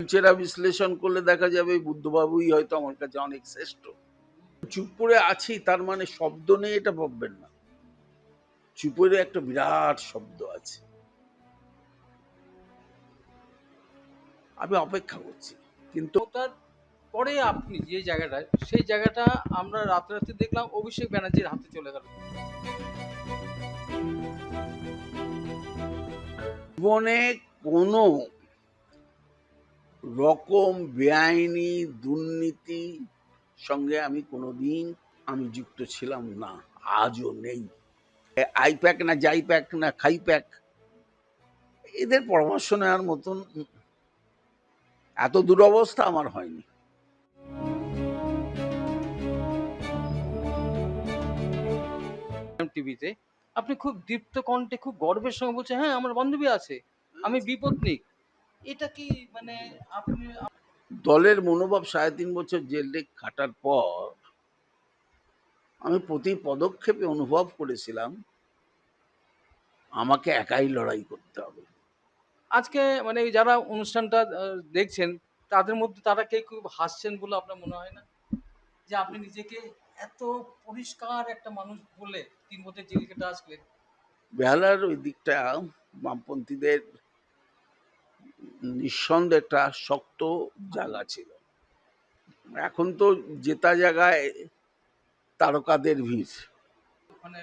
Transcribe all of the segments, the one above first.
লুটেরা বিশ্লেষণ করলে দেখা যাবে বুদ্ধবাবুই হয়তো আমার কাছে অনেক শ্রেষ্ঠ। চুপ করে আছি তার মানে শব্দ নেই এটা ভাববেন না। চুপের একটা বিরাট শব্দ আছে। আমি অপেক্ষা করছি, কিন্তু তার পরে আপনি যে জায়গাটায়, সেই জায়গাটা আমরা রাতারাতি দেখলাম অভিষেক ব্যানার্জির হাতে চলে গেল। জীবনে কোনো রকম বেআইনি দুর্নীতি সঙ্গে আমি কোনোদিন যুক্ত ছিলাম না, আজও নেই। আইপ্যাক না যাইপ্যাক না খাইপ্যাক, এদের পরামর্শ নেওয়ার মতন এত দুরবস্থা আমার হয়নি। টিভিতে আপনি খুব দীপ্ত কণ্ঠে খুব গর্বের সঙ্গে বলছেন, হ্যাঁ আমার বান্ধবী আছে, আমি বিপত্নিক। এটা কি মানে আপনি দলের মনোভাব ৩.৫ বছর জেলে খাটার পর আমি প্রতি পদক্ষেপে অনুভব করেছিলাম আমাকে একাই লড়াই করতে হবে। আজকে মানে যারা অনুষ্ঠানটা দেখছেন তাদের মধ্যে তারা কে খুব হাসছেন বলে আপনার মনে হয় না যে আপনি নিজেকে এত পরিষ্কার একটা মানুষ বলে ৩ বছর জেল কেটে আসলেন? বেহালার ওই দিকটা বামপন্থীদের নিঃসন্দেহে একটা শক্ত জায়গা ছিল। এখন তো জেতা জায়গায় তারকাদের ভিড়। ওখানে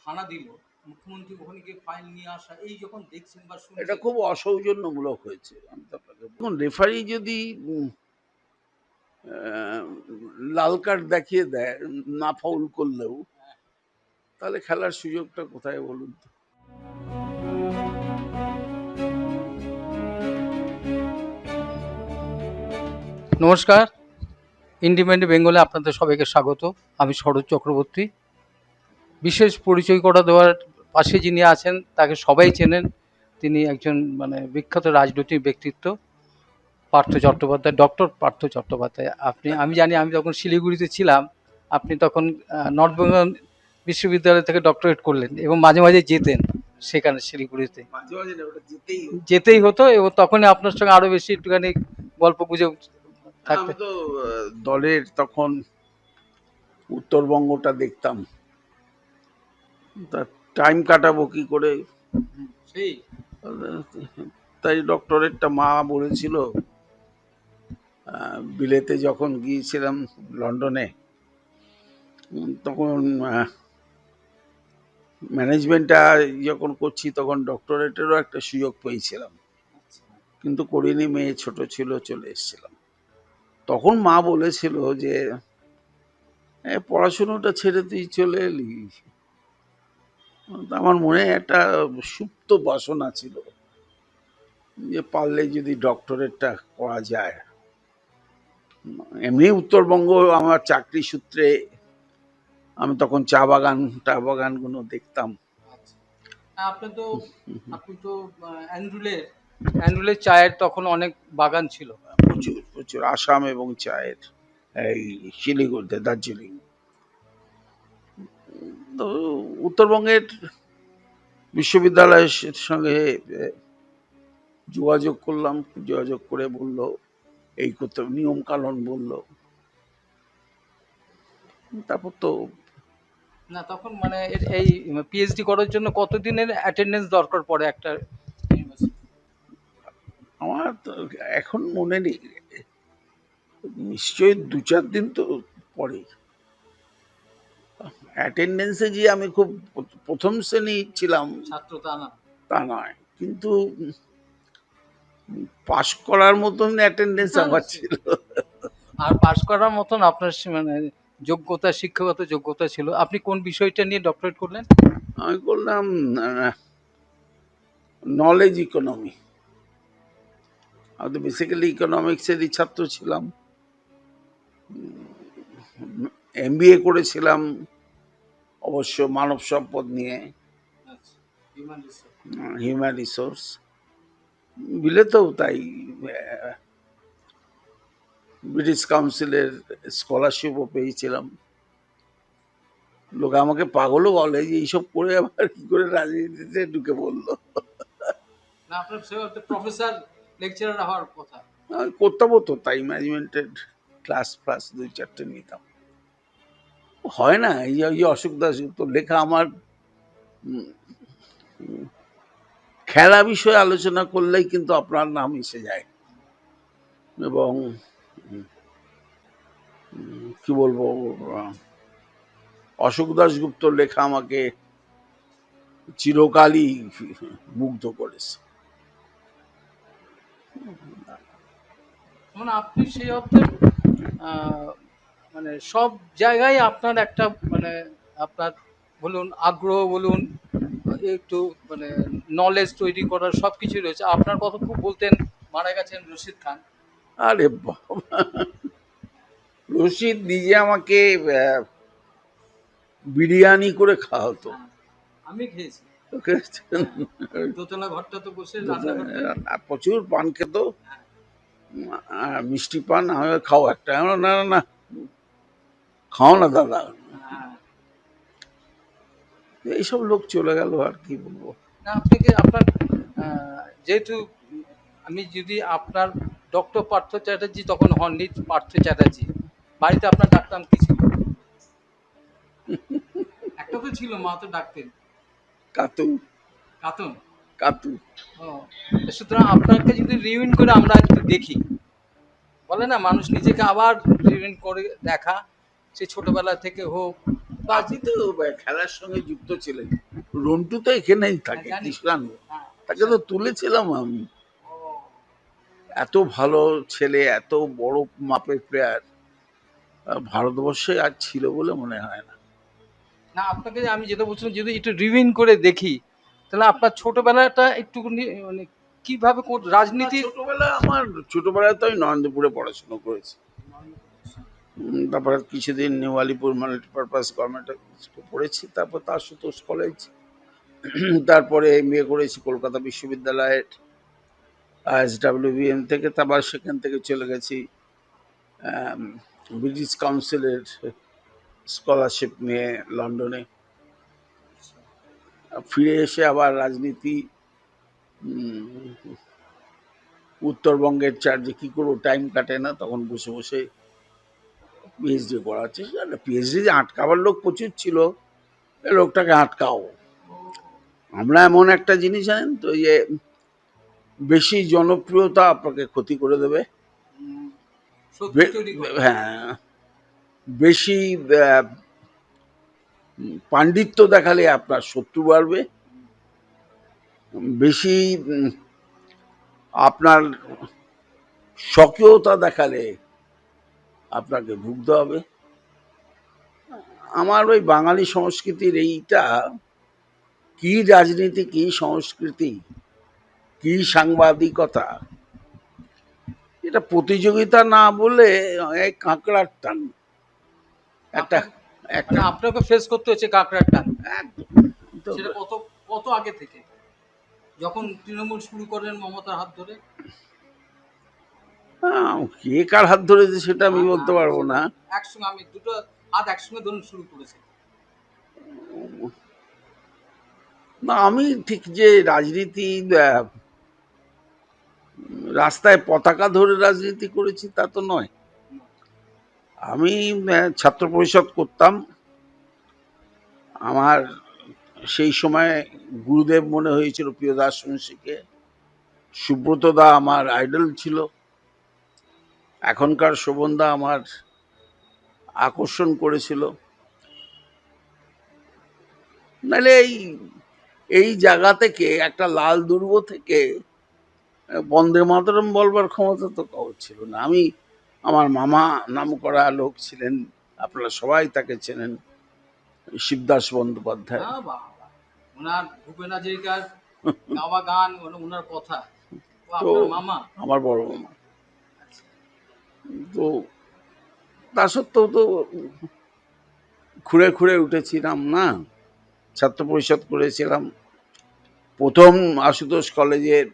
হানা দিল, মুখ্যমন্ত্রী ওখানে গিয়ে ফাইল নিয়ে আসা, এই যখন দেখছেন বা এটা শুনছেন খুব অসৌজন্যমূলক হয়েছে। আমি তো আপনাকে দেখুন, রেফারি যদি লাল কার্ড দেখিয়ে দেয় না ফাউল করলেও, তাহলে খেলার সুযোগটা কোথায় বলুন তো? নমস্কার, ইন্ডিপেন্ডেন্ট বেঙ্গলে আপনাদের সবাইকে স্বাগত। আমি শরৎ চক্রবর্তী। বিশেষ পরিচয় করে দেওয়ার পাশে যিনি আছেন তাকে সবাই চেনেন। তিনি একজন মানে বিখ্যাত রাজনৈতিক ব্যক্তিত্ব, পার্থ চট্টোপাধ্যায়, ডক্টর পার্থ চট্টোপাধ্যায়। আমি জানি আমি যখন শিলিগুড়িতে ছিলাম আপনি তখন নর্থ বেঙ্গল বিশ্ববিদ্যালয় থেকে ডক্টরেট করলেন এবং মাঝে মাঝে যেতেন সেখানে শিলিগুড়িতে। মাঝে মাঝে না, ওটা যেতেই হতো এবং তখনই আপনার সঙ্গে আরো বেশি একটুখানি গল্প গুজব থাকতে। আমি তো দলের তখন উত্তরবঙ্গটা দেখতাম, তা টাইম কাটাবো কি করে? সেই তাই ডক্টরেটটা মা বলেছিল, বিলেতে যখন গিয়েছিলাম লন্ডনে, তখন ম্যানেজমেন্টটা যখন করছি তখন ডক্টরেটেরও একটা সুযোগ পেয়েছিলাম, কিন্তু করিনি, মেয়ে ছোট ছিল, চলে এসেছিলাম। তখন মা বলেছিল যে পড়াশুনোটা ছেড়ে তুই চলে এলি। আমার মনে একটা সুপ্ত বাসনা ছিল যে পারলে যদি ডক্টরেটটা করা যায়। এমনি উত্তরবঙ্গ আমার চাকরি সূত্রে আমি তখন চা বাগানগুলো দেখতাম। আপনি তো আপনি তো অ্যান্ড্রুলের অ্যান্ড্রুলের চায়ের তখন অনেক বাগান ছিল। প্রচুর প্রচুর আসাম এবং চায়ের, এই শিলিগুড়িতে, দার্জিলিং। তো উত্তরবঙ্গের বিশ্ববিদ্যালয়ের সঙ্গে যোগাযোগ করলাম, যোগাযোগ করে বলল এই করতে নিয়ম কানুন বলল। তারপর তো না তখন মানে এই পিএইচডি করার জন্য কতদিনের অ্যাটেন্ডেন্স দরকার পড়ে একটা ইউনিভার্সিটি? আমার তো এখন মনে নেই, নিশ্চয়ই ২-৪ দিন তো পরে। অ্যাটেন্ডেন্সে যে আমি খুব প্রথম শ্রেণী ছিলাম ছাত্র তা না। তা নয়, কিন্তু পাশ করার মতন অ্যাটেন্ডেন্স আমার ছিল। আর পাশ করার মতন আপনার মানে যোগ্যতা, শিক্ষাগত যোগ্যতা ছিল। আপনি কোন বিষয়টা নিয়ে ডক্টরেট করলেন? আমি করলাম নলেজ ইকোনমি। আমি তো বেসিক্যালি ইকোনমিক্সেরই ছাত্র ছিলাম। এমবিএ করেছিলাম অবশ্য মানব সম্পদ নিয়ে, হিউম্যান রিসোর্স। বিলেতেও তাই, ব্রিটিশ কাউন্সিলের স্কলারশিপও পেয়েছিলাম। লোক আমাকে পাগলও বলে যে এইসব করে আবার কি করে রাজনীতিতে ঢুকে পড়লো। না আপনার প্রফেসর লেকচারার হওয়ার কথা। করতাম তো, তাই ম্যানেজমেন্টের ক্লাস ফ্লাস 2-4টে নিতাম। হয় না, এই যে ওই যে অশোক দাশগুপ্ত লেখা আমার উম, খেলা বিষয়ে আলোচনা করলেই কিন্তু আপনার নাম এসে যায়। এবং কি বলবো, আহ, অশোক দাশগুপ্তর লেখা আমাকে চিরকালই মুগ্ধ করেছে। মানে আপনি সেই অর্থে আহ, মানে সব জায়গায় আপনার একটা মানে আপনার বলুন আগ্রহ বলুন একটু মানে নলেজ তৈরি করার সব কিছুই রয়েছে। আপনার কথা খুব বলতেন, মারা গেছেন রশিদ খান। আরে বাবা, রশিদ নিজে আমাকে বিরিয়ানি করে খাওয়াতো। হ্যাঁ, আমি খেয়েছি। ওকে, হ্যাঁ, দোতলা ঘরটা তো বসে রান্নাঘরটায়। প্রচুর পান খেত, হ্যাঁ, মিষ্টি পান। আমি খাও একটা, আমি বললাম, না না না, খাও না দাদা। হ্যাঁ। এইসব লোক চলে গেল, আর কি বলবো। না আপনাকে আপনার যেহেতু আমি যদি আপনার ডক্টর পার্থ চ্যাটার্জি তখন হননি, পার্থ চ্যাটার্জি বাড়িতে আপনার ডাকতাম কি ছিল? একটা তো ছিল, মা তো ডাকতেন কাতু, কাতন। কাতু। ও, সুতরাং আপনাকে যদি রিউইন করে আমরা একটু দেখি, বলে না মানুষ নিজেকে আবার রিউইন করে দেখা, সে ছোটবেলা থেকে হোক বা আপনি তো খেলার সঙ্গে যুক্ত ছিলেন। রন্টু তো এখানেই হ্যাঁ, থাকে, জানি। কৃষ্ণান। হ্যাঁ, তাকে তো তুলেছিলাম আমি। ও, এত ভালো ছেলে, এত বড় মাপের প্লেয়ার ভারতবর্ষে আর ছিল বলে মনে হয় না। না আপনাকে আমি যেটা বলছিলাম যদি একটু রিউইন করে দেখি, তাহলে আপনার ছোটবেলাটা একটু মানে কিভাবে রাজনীতির। ছোটবেলায় তো আমি নরেন্দ্রপুরে পড়াশোনা করেছি। তারপরে কিছুদিন নিউ আলিপুর মাল্টিপারপাস গভর্নমেন্ট পড়েছি, তারপর আশুতোষ কলেজ। তারপরে এমবিএ করেছি কলকাতা বিশ্ববিদ্যালয়ের আইএসডব্লিউবিএম থেকে। তারপর সেখান থেকে চলে গেছি ব্রিটিশ কাউন্সিলের স্কলারশিপ নিয়ে লন্ডনে। ফিরে এসে আবার রাজনীতি, উত্তরবঙ্গের চার্জে কি করবো, টাইম কাটে না, তখন বসে বসে পিএইচডি করার চেষ্টা। পিএইচডি যে আটকাবার লোক প্রচুর ছিল, এই লোকটাকে আটকাও। আমরা এমন একটা জিনিস জানেন তো, যে বেশি জনপ্রিয়তা আপনাকে ক্ষতি করে দেবে। শত্রু তৈরি করে। হ্যাঁ, বেশি আহ, পাণ্ডিত্য দেখালে আপনার শত্রু বাড়বে। বেশি আপনার স্বকীয়তা দেখালে আপনাকে ভুগতে হবে। আমার ওই বাঙালি সংস্কৃতির এইটা, কি রাজনীতি, কি সংস্কৃতি, কি সাংবাদিকতা, এটা প্রতিযোগিতা না বলে এই কাঁকড়ার টান। একটা আপনাকে একটা মানে আপনাকে ফেস করতে হচ্ছে কাঁকড়ার টান। একদম। সেটা কত কত আগে থেকে, যখন তৃণমূল শুরু করেন মমতার হাত ধরে। কে কার হাত ধরেছে সেটা আমি হ্যাঁ, বলতে হ্যাঁ, পারবো সেটা না। একসঙ্গে আমি দুটো হাত একসঙ্গে ধরুন শুরু করেছে। না, আমি ঠিক যে রাজনীতি রাস্তায় পতাকা ধরে রাজনীতি করেছি তা তো নয়। আমি ছাত্র পরিষদ করতাম। আমার সেই সময় গুরুদেব মনে হয়েছিল প্রিয়দাস মুন্সিকে। সুব্রত দা আমার আইডল ছিল। এখনকার শোভনদা আমার আকর্ষণ করেছিল। নাহলে এই এই জায়গা থেকে, একটা লাল দুর্গ থেকে বন্দে মাতরম বলবার ক্ষমতা তো কারোর ছিল না। আমার মামা নাম করা লোক ছিলেন, আপনারা সবাই তাকে চেনেন, শিবদাস বন্দ্যোপাধ্যায়। হ্যাঁ বাবা, ওনার ভূপেন হাজরিকার গাওয়া গান, ওনার কথা। ও তো আপনার মামা? আমার বড় মামা। তো তা সত্ত্বেও তো খুঁড়ে খুঁড়ে উঠেছিলাম না, ছাত্র পরিষদ করেছিলাম। প্রথম আশুতোষ কলেজের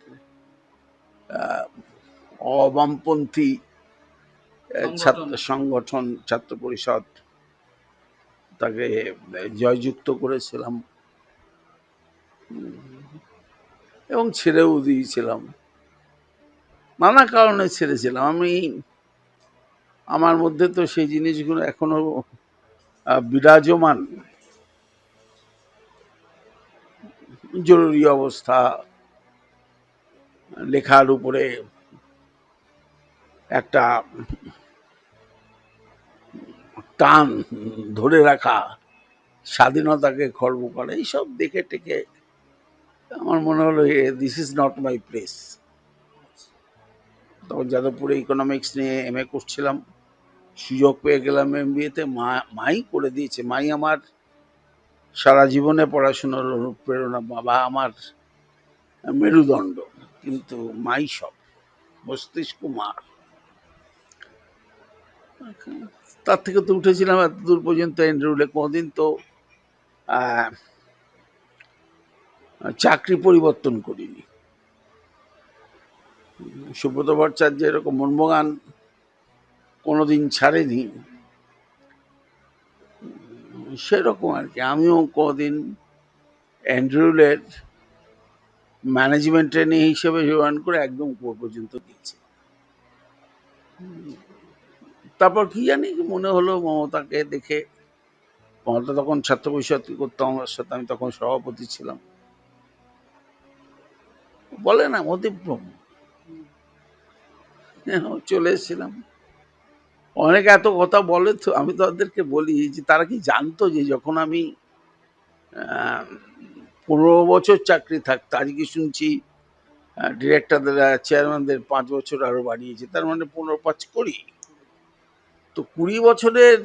অবামপন্থী সংগঠন। ছাত্র সংগঠন ছাত্র পরিষদ, তাকে জয়যুক্ত করেছিলাম এবং ছেড়েও দিয়েছিলাম। নানা কারণে ছেড়েছিলাম। আমার মধ্যে তো সেই জিনিসগুলো এখনো বিরাজমান। জরুরি অবস্থা, লেখার উপরে একটা টান, ধরে রাখা, স্বাধীনতাকে খর্ব করা, এইসব দেখে টেকে আমার মনে হলো this is not my place. তখন যাদবপুরে ইকোনমিক্স নিয়ে এমএ করছিলাম, সুযোগ পেয়ে গেলাম এমবিএতে। মাই করে দিয়েছে। মাই আমার সারা জীবনে পড়াশোনার অনুপ্রেরণা, বাবা আমার মেরুদণ্ড, কিন্তু মাই সব, মস্তিষ্ক মার। তার থেকে তো উঠেছিলাম এত দূর পর্যন্ত এন্ড্রুলে। কোনদিন তো চাকরি পরিবর্তন করিনি। সুব্রত ভট্টাচার্য এরকম মনমোগান কোনোদিন ছাড়েনি, সেরকম আর কি। আমিও কোনোদিন অ্যান্ড্রুলের ম্যানেজমেন্ট ট্রেনিং হিসেবে জয়েন করে একদম উপর পর্যন্ত গিয়েছি। তারপর কি জানি মনে হলো মমতাকে দেখে, মমতা তখন ছাত্র পরিষদ করতাম আমার সাথে, আমি তখন সভাপতি ছিলাম। বলে না মতিভ্রম, চলে এসেছিলাম। অনেকে এত কথা বলে তো, আমি তো তাদেরকে বলি যে তারা কি জানতো যে যখন আমি 15 বছর চাকরি থাকতো, আজকে শুনছি ডিরেক্টরদের চেয়ারম্যানদের 5 বছর আরো বাড়িয়েছে, তার মানে 15 5 20, তো 20 বছরের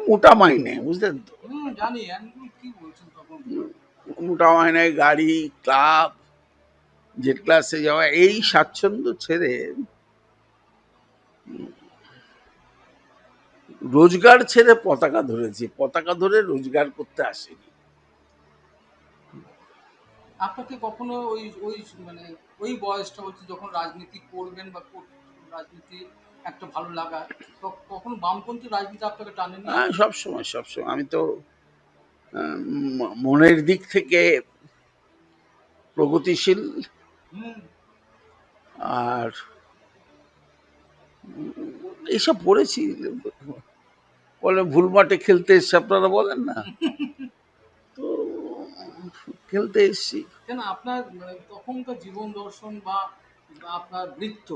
মোটা মাইনে, বুঝলেন তো? জানি কি বলছেন তখন। মোটা মাইনে, গাড়ি, ক্লাব, জেড ক্লাসে যাওয়া, এই স্বাচ্ছন্দ্য ছেড়ে রোজগার ছেড়ে পতাকা ধরেছি। পতাকা ধরে রোজগার করতে আসেনি। আপনাকে কখনো ওই ওই মানে ওই বয়সটা হচ্ছে যখন রাজনীতি করবেন বা রাজনীতি একটা ভালো লাগা, কখনো বামপন্থী রাজনীতি আপনাকে টানেনি? হ্যাঁ, সবসময় সবসময়। আমি তো মনের দিক থেকে প্রগতিশীল, আর এইসব পড়েছি। বলে ভুল মাঠে খেলতে এসছে, আপনারা বলেন না, তো খেলতে এসছি। কেন আপনার তখনকার জীবন দর্শন বা আপনার বৃত্ত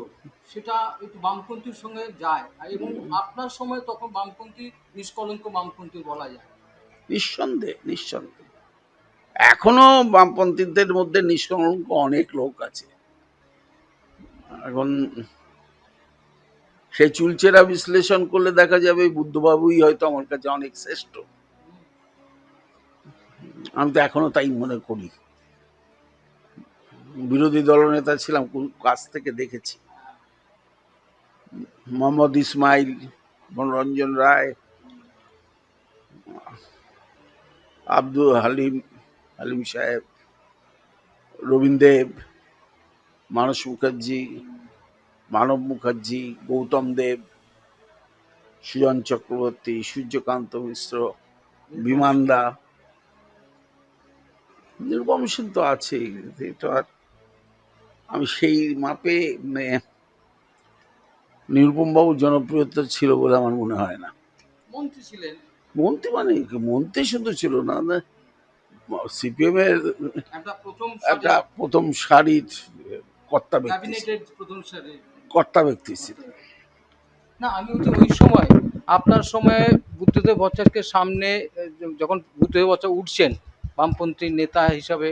সেটা একটু বামপন্থীর সঙ্গে যায়, এবং আপনার সময় তখন বামপন্থী নিষ্কলঙ্ক বামপন্থী বলা যায়। নিঃসন্দেহে, নিঃসন্দেহে এখনো বামপন্থীদের মধ্যে নিষ্কলঙ্ক অনেক লোক আছে। এখন সেই চুলচেরা বিশ্লেষণ করলে দেখা যাবে বুদ্ধবাবুই হয়তো আমার কাছে অনেক শ্রেষ্ঠ। আমি তো এখনো তাই মনে করি। বিরোধী দলনেতা ছিলাম, কাছ থেকে দেখেছি। মোহাম্মদ ইসমাইল, মনোরঞ্জন রায়, আব্দুল হালিম, হালিম সাহেব, রবীন্দ্রদেব, মানস মুখার্জি, মানব মুখার্জি, গৌতম দেব, সুজন চক্রবর্তী, সূর্যকান্ত মিশ্র, বিমান দা, নিরুপম সেন তো আছেই। এটা আর আমি সেই মাপে নিরুপম বাবুর জনপ্রিয়তা ছিল বলে আমার মনে হয় না। মন্ত্রী ছিলেন। মন্ত্রী মানে মন্ত্রী শুধু ছিল না, সিপিএম এর একটা প্রথম সারির কর্তা ব্যক্তি, কর্তা ব্যক্তি ছিলেন। না, আমি হচ্ছে ওই সময় আপনার সময়ে বুদ্ধদেব ভট্টাচার্যকে সামনে যখন বুদ্ধদেব ভট্টাচার্য উঠছেন বামপন্থী নেতা হিসাবে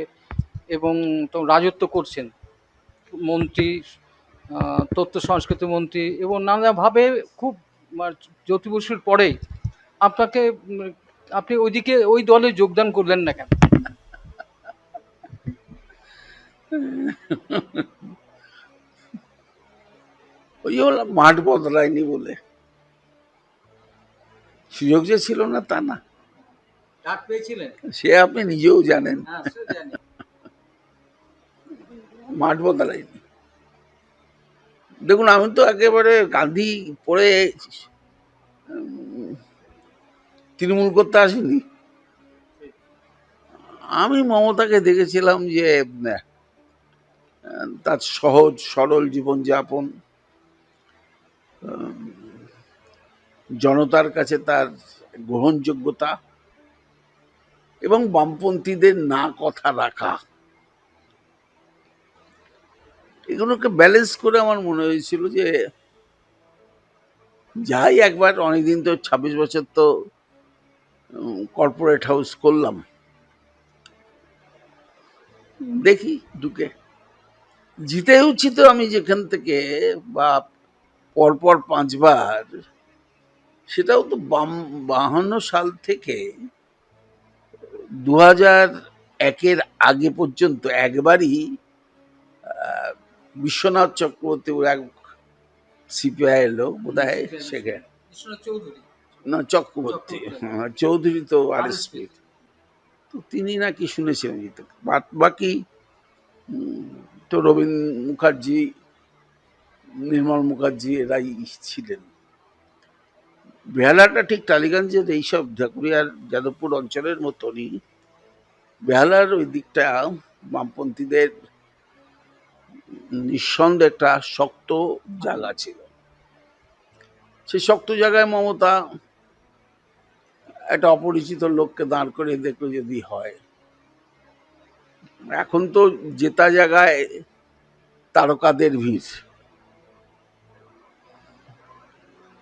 এবং তো রাজত্ব করছেন, মন্ত্রী, তথ্য সংস্কৃতি মন্ত্রী এবং নানাভাবে খুব জ্যোতি বসুর পরেই আপনাকে আপনি ওইদিকে ওই দলে যোগদান করলেন না কেন? ওই যে বললাম, মাঠ বদলায়নি বলে। সুযোগ যে ছিল না তা না, ডাক পেয়েছিলেন, সে আপনি নিজেও জানেন। মাঠ বদলায়নি। দেখুন, আমি তো একেবারে গান্ধী পড়ে তৃণমূল করতে আসিনি। আমি মমতাকে দেখেছিলাম যে তার সহজ সরল জীবনযাপন, জনতার কাছে তার গ্রহণযোগ্যতা এবং বামপন্থীদের না কথা রাখা, এগুলোকে ব্যালেন্স করে আমার মনে হয়েছিল যে যাই একবার, অনেকদিন তো ২৬ বছর তো কর্পোরেট হাউস করলাম, দেখি ঢুকে জিতেওছি তো আমি যেখান থেকে, বা পরপর ৫ বার, সেটাও তো ৫২ সাল থেকে ২০০১-এর আগে পর্যন্ত একবারই বিশ্বনাথ চক্রবর্তী এক সিপিআই এলো বোধ হয়, সেখানে না চক্রবর্তী, হ্যাঁ চৌধুরী তো আরএসপি, তো তিনি নাকি শুনেছিলেন জিতে, বাকি তো রবীন্দ্র মুখার্জি, নির্মল মুখার্জি এরাই ছিলেন। বেহালাটা ঠিক টালিগঞ্জের এইসব ঢাকুরিয়ার যাদবপুর অঞ্চলের মতনই, বেহালার ওই দিকটা বামপন্থীদের নিঃসন্দেহে একটা শক্ত জায়গা ছিল। সেই শক্ত জায়গায় মমতা একটা অপরিচিত লোককে দাঁড় করে দেখলো যদি হয়। এখন তো জেতা জায়গায় তারকাদের ভিড়,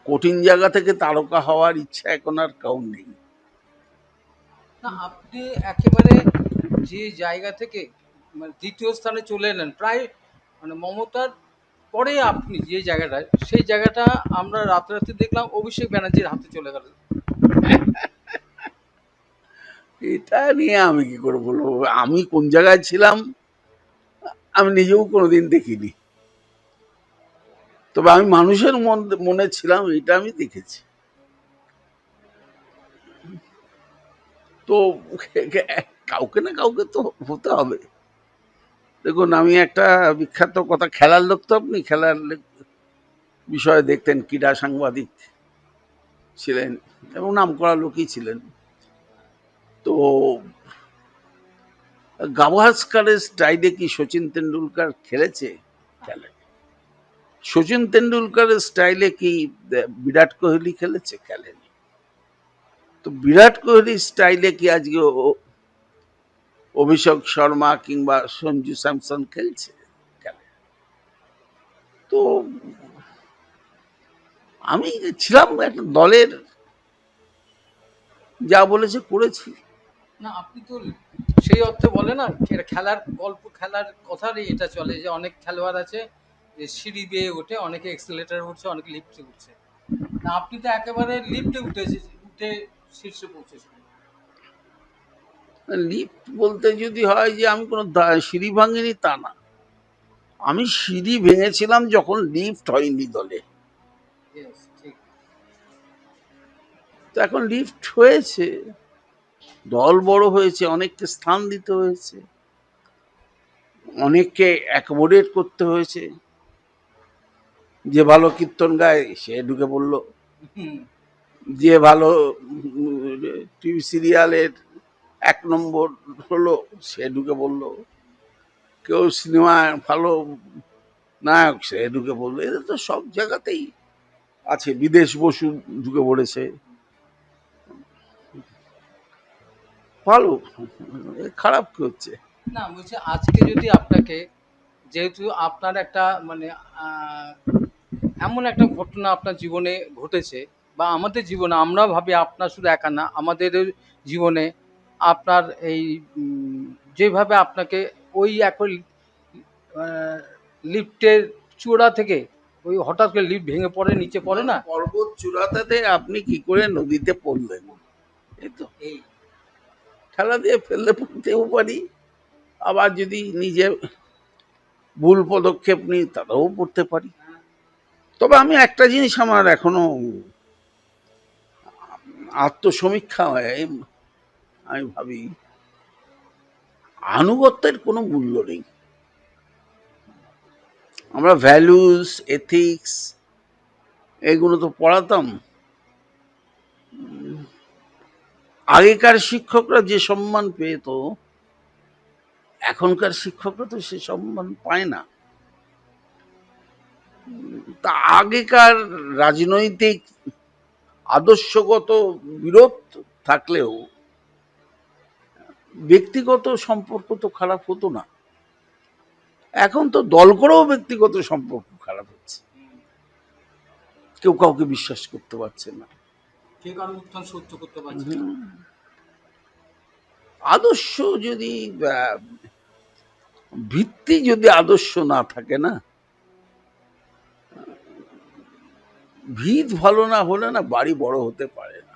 কঠিন জায়গা থেকে তারকা হওয়ার ইচ্ছা এখন আর কাউ নেই। না, আপনি একেবারে যে জায়গা থেকে মানে দ্বিতীয় স্থানে চলে এলেন, প্রায় মানে মমতার পরে আপনি যে জায়গাটা, সেই জায়গাটা আমরা রাতারাতি দেখলাম অভিষেক ব্যানার্জির হাতে চলে গেল। এটা নিয়ে আমি কি করে বলবো, আমি কোন জায়গায় ছিলাম আমি নিজেও কোনোদিন দেখিনি, তবে আমি মানুষের মনে ছিলাম এটা আমি দেখেছি। তো কাউকে না কাউকে তো হতে হবে। দেখুন, আমি একটা বিখ্যাত কথা, খেলার লোক তো আপনি, খেলার বিষয়ে দেখতেন, ক্রীড়া সাংবাদিক ছিলেন এবং নামকরা লোকই ছিলেন। তো গাভাস্কারের স্টাইলে কি সচিন তেন্ডুলকার খেলেছে? খেলে। সচিন তেন্ডুলকারের স্টাইলে কি বিরাট কোহলি খেলেছে? খেলেনি। তো বিরাট কোহলির স্টাইলে কি আজকে অভিষেক শর্মা কিংবা সঞ্জু স্যামসন খেলছে? খেলে। তো আমি ছিলাম একটা দলের, যা বলেছে করেছি। না, আপনি তো সেই অর্থে বলে না, খেলার গল্প, খেলার কথারই এটা চলে যে অনেক খেলোয়াড় আছে যে সিঁড়ি বেয়ে ওঠে, অনেকে এক্সেলেটারে উঠছে, অনেকে লিফটে উঠছে। না, আপনি তো একেবারে লিফটে উঠে শীর্ষে পৌঁছেছিলেন। লিফট বলতে যদি হয় যে আমি কোনো সিঁড়ি ভাঙিনি তা না, আমি সিঁড়ি ভেঙেছিলাম যখন লিফট হয়নি দলে। Yes, ঠিক। তো এখন লিফট হয়েছে, দল বড় হয়েছে, অনেককে স্থান দিতে হয়েছে, অনেককে অ্যাকোমোডেট করতে হয়েছে। যে ভালো কীর্তন গায় সে ঢুকে পড়লো, হুম। যে ভালো টিভি সিরিয়ালের ১ নম্বর হলো সে ঢুকে পড়লো, কেউ সিনেমায় ভালো নায়ক সে ঢুকে পড়লো। এদের তো সব জায়গাতেই আছে। বিদেশ বসু ঢুকে পড়েছে, ভালো, খারাপ কি হচ্ছে? না, বলছি আজকে যদি আপনাকে, যেহেতু আপনার একটা মানে আহ, এমন একটা ঘটনা আপনার জীবনে ঘটেছে, বা আমাদের জীবনে, আমরা ভাবি আপনার শুধু একা না, আমাদের জীবনে আপনার এই যেভাবে আপনাকে ওই একই লিফটের চূড়া থেকে ওই হঠাৎ করে লিফট ভেঙে পড়ে নিচে পড়ে না, পর্বত চূড়াতে আপনি কি করে নদীতে পড়লেন? এই তো এই খেলা দিয়ে ফেললে পড়তেও পারি, আবার যদি নিজে ভুল পদক্ষেপ নিই তারাও পড়তে পারি। তবে আমি একটা জিনিস আমার এখনো আত্মসমীক্ষা হয়, আমি ভাবি আনুগত্যের কোনো মূল্য নেই। আমরা ভ্যালুস, এথিক্স এগুলো তো পড়াতাম। আগেকার শিক্ষকরা যে সম্মান পেত এখনকার শিক্ষকরা তো সে সম্মান পায় না। তা আগেকার রাজনৈতিক আদর্শগত বিরোধ থাকলেও ব্যক্তিগত সম্পর্ক তো খারাপ হতো না। এখন তো দল করেও ব্যক্তিগত সম্পর্ক খারাপ হচ্ছে, কেউ কাউকে বিশ্বাস করতে পারছে না। কেউ কারো উত্থান সহ্য করতে পারছে না। আদর্শ যদি ভিত্তি যদি আদর্শ না থাকে না, ভিত ভালো না হলে না বাড়ি বড় হতে পারে না।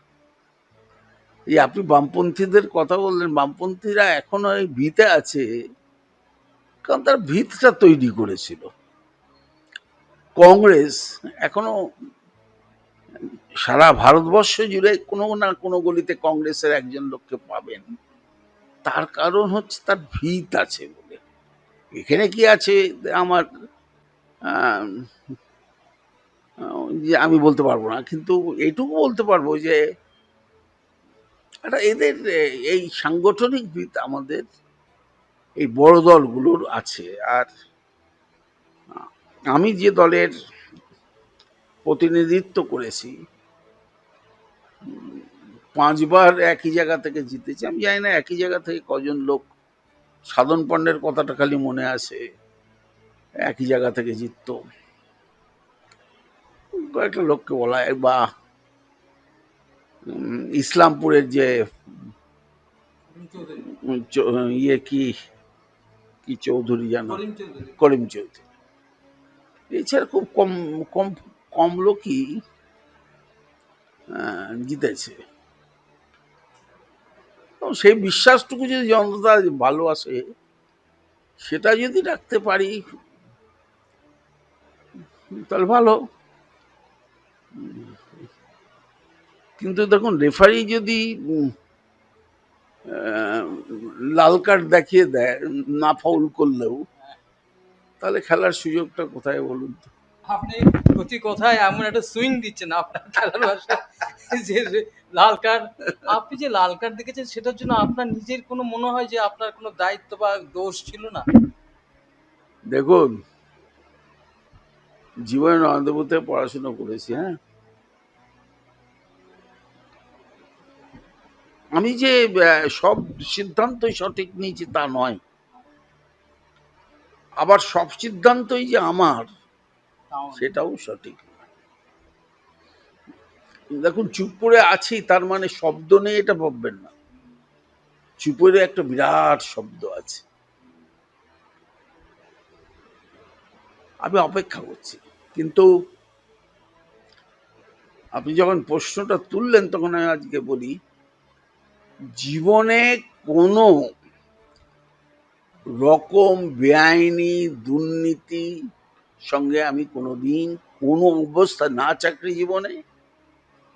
এই আপনি বামপন্থীদের কথা বললেন, বামপন্থীরা এখনো এই ভিতে আছে, কারণ তার ভিতটা তৈরি করেছিল। কংগ্রেস এখনো সারা ভারতবর্ষ জুড়ে কোনো না কোনো গলিতে কংগ্রেসের একজন লোককে পাবেন। তার কারণ হচ্ছে তার ভিত আছে বলে। এখানে কি আছে আমার আহ, যে আমি বলতে পারবো না, কিন্তু এইটুকু বলতে পারবো যে এদের এই সাংগঠনিক ভিত আমাদের এই বড় দলগুলোর আছে। আর আমি যে দলের প্রতিনিধিত্ব করেছি, 5বার একই জায়গা থেকে জিতেছি। আমি জানি না একই জায়গা থেকে কজন লোক, সাধন পান্ডের কথাটা খালি মনে আসে, একই জায়গা থেকে জিততো, কয়েকটা লোককে বলা হয়। বা ইসলামপুরের যে ইয়ে কি কি চৌধুরী জানো, করিম চৌধুরী, এছাড়া খুব কম কম কম লোকই জিতেছে। সেই বিশ্বাসটুকু যদি জনতা ভালোবাসে, সেটা যদি রাখতে পারি তাহলে ভালো। কিন্তু দেখুন, রেফারি যদি লাল কার্ড দেখিয়ে দেয় না ফাউল করলেও, তাহলে খেলার সুযোগটা কোথায় বলুন তো? আপনি প্রতি কথায় এমন একটা সুইং দিচ্ছেন আপনার খেলার ভাষায়, যে লাল কার্ড, আপনি যে লাল কার্ড দেখেছেন সেটার জন্য আপনার নিজের কোনো মনে হয় যে আপনার কোনো দায়িত্ব বা দোষ ছিল না? দেখুন, জীবনে নরেন্দ্রপুরে পড়াশোনা করেছি। হ্যাঁ, আমি যে সব সিদ্ধান্তই সঠিক নিয়েছি তা নয়, আবার সব সিদ্ধান্তই যে আমার সেটাও সঠিক নয়। দেখুন, চুপ করে আছি তার মানে শব্দ নেই এটা ভাববেন না। চুপের একটা বিরাট শব্দ আছে। আমি অপেক্ষা করছি। কিন্তু আপনি যখন প্রশ্নটা তুললেন তখন আমি আজকে বলি, জীবনে কোনো রকম বেআইনি দুর্নীতি সঙ্গে আমি কোনোদিন কোনো অবস্থা, না চাকরি জীবনে,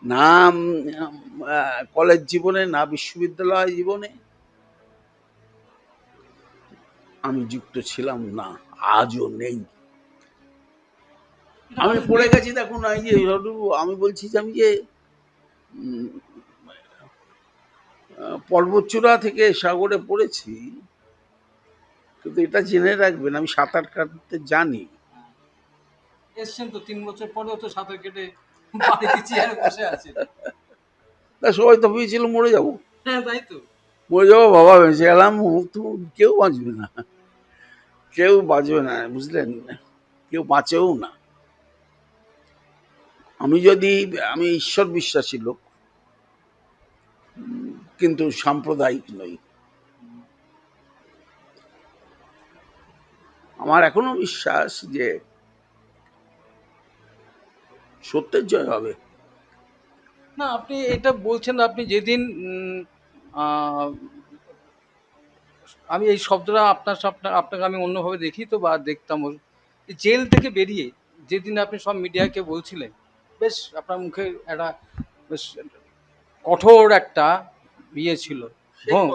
না কলেজ জীবনে, না বিশ্ববিদ্যালয় জীবনে আমি যুক্ত ছিলাম না, আজও নেই। আমি পড়ে গেছি, দেখুন এই যে আমি বলছি যে আমি যে পর্বতচূড়া থেকে সাগরে পড়েছি, কিন্তু এটা জেনে রাখবেন আমি সাঁতার কাটতে জানি। এসছেন তো 3 বছর পরেও তো সাঁতার কেটে বাড়িতে চেয়ারে বসে আছেন। তা সবাই তো ভেবেছিল মরে যাবো, হ্যাঁ তাই তো। মরে যাবো বাবা, বেঁচে গেলাম, তো কেউ বাঁচবে না, কেউ বাঁচবে না, বুঝলেন, কেউ বাঁচেও না। আমি ঈশ্বর বিশ্বাসী লোক, কিন্তু সাম্প্রদায়িক নই। আমার এখনো বিশ্বাস যে সত্যের জয় হবে। না, আপনি এটা বলছেন, আপনি যেদিন আহ, আমি এই শব্দটা আপনাকে আমি অন্যভাবে দেখি তো বা দেখতাম, এই জেল থেকে বেরিয়ে যেদিন আপনি সব মিডিয়াকে বলছিলেন, বেশ আপনার মুখে একটা বেশ কঠোর একটা ইয়ে ছিল। হ্যাঁ,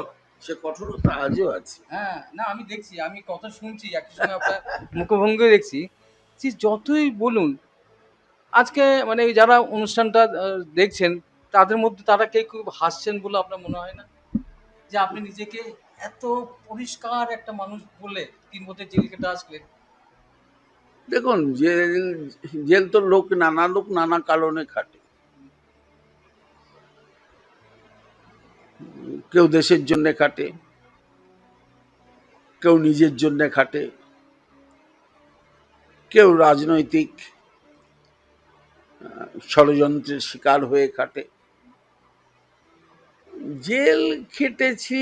সে কঠোরতা আজও আছে। হ্যাঁ, না আমি দেখছি, আমি কথা শুনছি, একই সঙ্গে আপনার মুখভঙ্গি দেখছি যে যতই বলুন, আজকে মানে যারা অনুষ্ঠানটা দেখছেন তাদের মধ্যে তারা কে খুব হাসছেন বলে আপনার মনে হয় না যে আপনি নিজেকে এত পরিষ্কার একটা মানুষ বলে 3 বছর জেল কেটে আসলেন? দেখুন, জেল জেল তো লোক নানা কারণে খাটে। কেউ দেশের জন্য খাটে, কেউ নিজের জন্য খাটে, কেউ রাজনৈতিক ষড়যন্ত্রের শিকার হয়ে খাটে। জেল খেটেছি,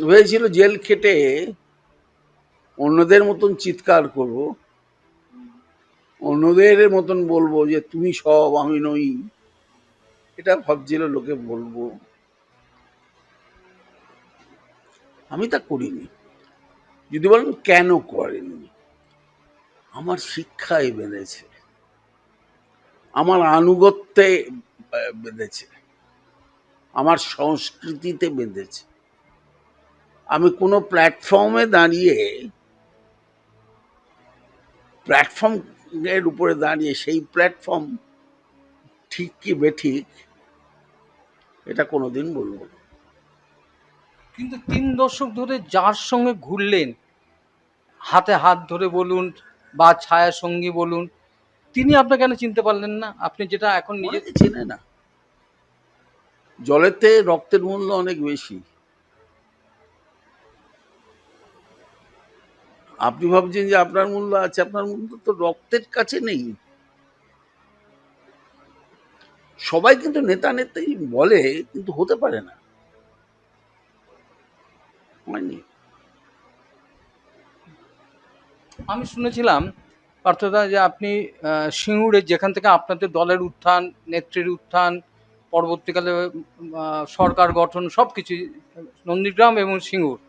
হয়েছিল জেল খেটে অন্যদের মতন চিৎকার করব, অন্যদের মতন বলবো যে তুমি সব আমি নই, এটা ভাবছিল লোকে বলবো। আমি তা করিনি। যদি বলেন কেন করেননি, আমার শিক্ষায় বেঁধেছে, আমার আনুগত্যে বেঁধেছে, আমার সংস্কৃতিতে বেঁধেছে। আমি কোনো প্ল্যাটফর্মে দাঁড়িয়ে, প্ল্যাটফর্মের উপরে দাঁড়িয়ে সেই প্ল্যাটফর্ম ঠিক কি বেঠিক এটা কোনোদিন বলবো না। কিন্তু 3 দশক ধরে যার সঙ্গে ঘুরলেন, হাতে হাত ধরে বলুন বা ছায়া সঙ্গী বলুন, তিনি আপনাকে কেন চিনতে পারলেন না? আপনি যেটা এখন নিজে অনেকে চেনে না। জলেতে রক্তের মূল্য অনেক বেশি। আপনি ভাবছেন যে আপনার মূল্য আছে, আপনার মূল্য তো রক্তের কাছে নেই। সবাই কিন্তু নেতা নেত্রী বলে, কিন্তু হতে পারে না, হয়নি। আমি শুনেছিলাম পার্থদা যে আপনি সিঙ্গুরে, যেখান থেকে আপনাদের দলের উত্থান, নেত্রীর উত্থান, পরবর্তীকালে সরকার গঠন সব কিছু, নন্দীগ্রাম এবং সিঙ্গুর,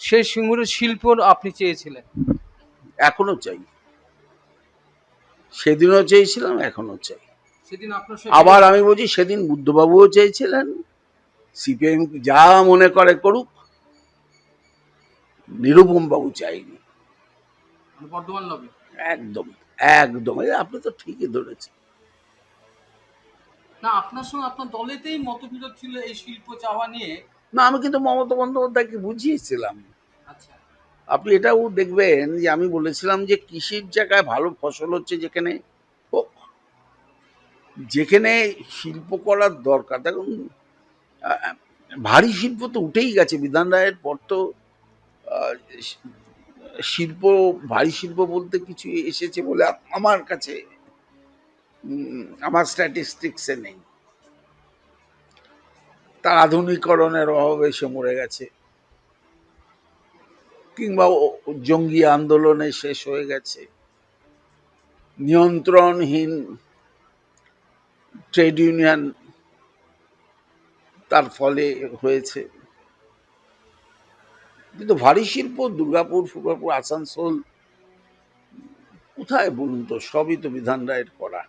সেই সিঙ্গুরের শিল্প আপনি চেয়েছিলেন। এখনো চাই, সেদিনও চেয়েছিলাম, এখনো চাই। সেদিন আপনার আবার আমি বলছি, সেদিন বুদ্ধবাবুও চেয়েছিলেন, সিপিএম যা মনে করে করুক, নিরুপম বাবু চাইনি। বর্ধমান লবে একদম, একদম, আপনি তো ঠিকই ধরেছেন। না, আপনার সঙ্গে আপনার দলেতেই মতবিরোধ ছিল এই শিল্প চাওয়া নিয়ে। না, আমি কিন্তু মমতা বন্দ্যোপাধ্যায়কে বুঝিয়েছিলাম। আচ্ছা। আপনি এটাও দেখবেন যে আমি বলেছিলাম যে কৃষির জায়গায় ভালো ফসল হচ্ছে যেখানে হোক, যেখানে শিল্প করার দরকার। দেখুন, আহ, ভারী শিল্প তো উঠেই গেছে বিধান রায়ের পর। তো আহ, শিল্প, ভারী শিল্প বলতে কিছু এসেছে বলে আমার কাছে, আমার স্ট্যাটিস্টিক্সে নেই। তার আধুনিকরণের অভাবে এসে মরে গেছে, কিংবা জঙ্গি আন্দোলনে শেষ হয়ে গেছে, নিয়ন্ত্রণহীন ট্রেড ইউনিয়ন তার ফলে হয়েছে। কিন্তু ভারী শিল্প দুর্গাপুর, ফুগাপুর, আসানসোল কোথায় বলুন তো? সবই তো বিধান রায়ের করা।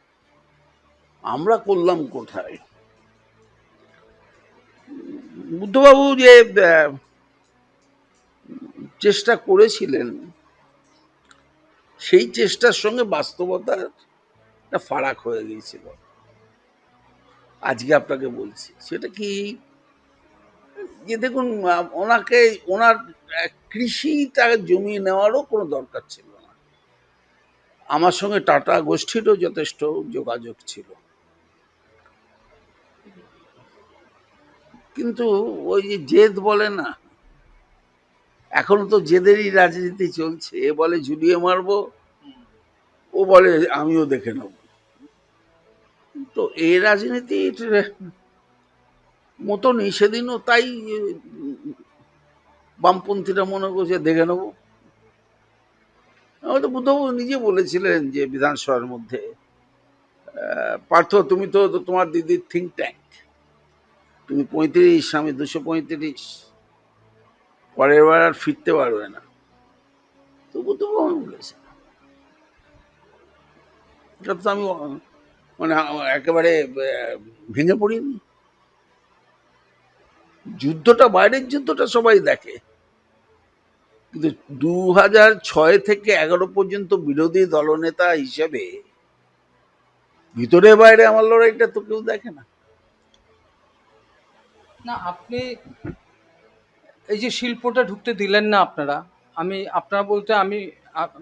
আমরা করলাম কোথায়? বুদ্ধবাবু যে চেষ্টা করেছিলেন, সেই চেষ্টার সঙ্গে বাস্তবতার একটা ফারাক হয়ে গিয়েছিল। আজকে আপনাকে বলছি সেটা কি, যে দেখুন, ওনাকে, ওনার কৃষিটা জমিয়ে নেওয়ারও কোনো দরকার ছিল না। আমার সঙ্গে টাটা গোষ্ঠীরও যথেষ্ট যোগাযোগ ছিল, কিন্তু ওই যে জেদ বলে না, এখনো তো জেদেরই রাজনীতি চলছে। এ বলে ঝুলিয়ে মারবো, ও বলে আমিও দেখে নেব। তো এই রাজনীতির মতনই সেদিনও তাই বামপন্থীরা মনে করছে দেখে নেবো। হয়তো বুদ্ধবাবু নিজে বলেছিলেন যে বিধানসভার মধ্যে, পার্থ তুমি তো তোমার দিদির থিঙ্ক ট্যাঙ্ক, তুমি 35, আমি 235, পরের বার আর ফিরতে পারবে না। তো বুদ্ধবাবু বলেছে, এটা তো আমি মানে একেবারে ভেঙে পড়িনি। যুদ্ধটা, বাইরের যুদ্ধটা সবাই দেখে, কিন্তু 2006 থেকে 11 পর্যন্ত বিরোধী দলনেতা হিসেবে ভিতরে বাইরে আমার লড়াইটা তো কেউ দেখে না। না, আপনি এই যে শিল্পটা ঢুকতে দিলেন না আপনারা, আমি আপনারা বলতে আমি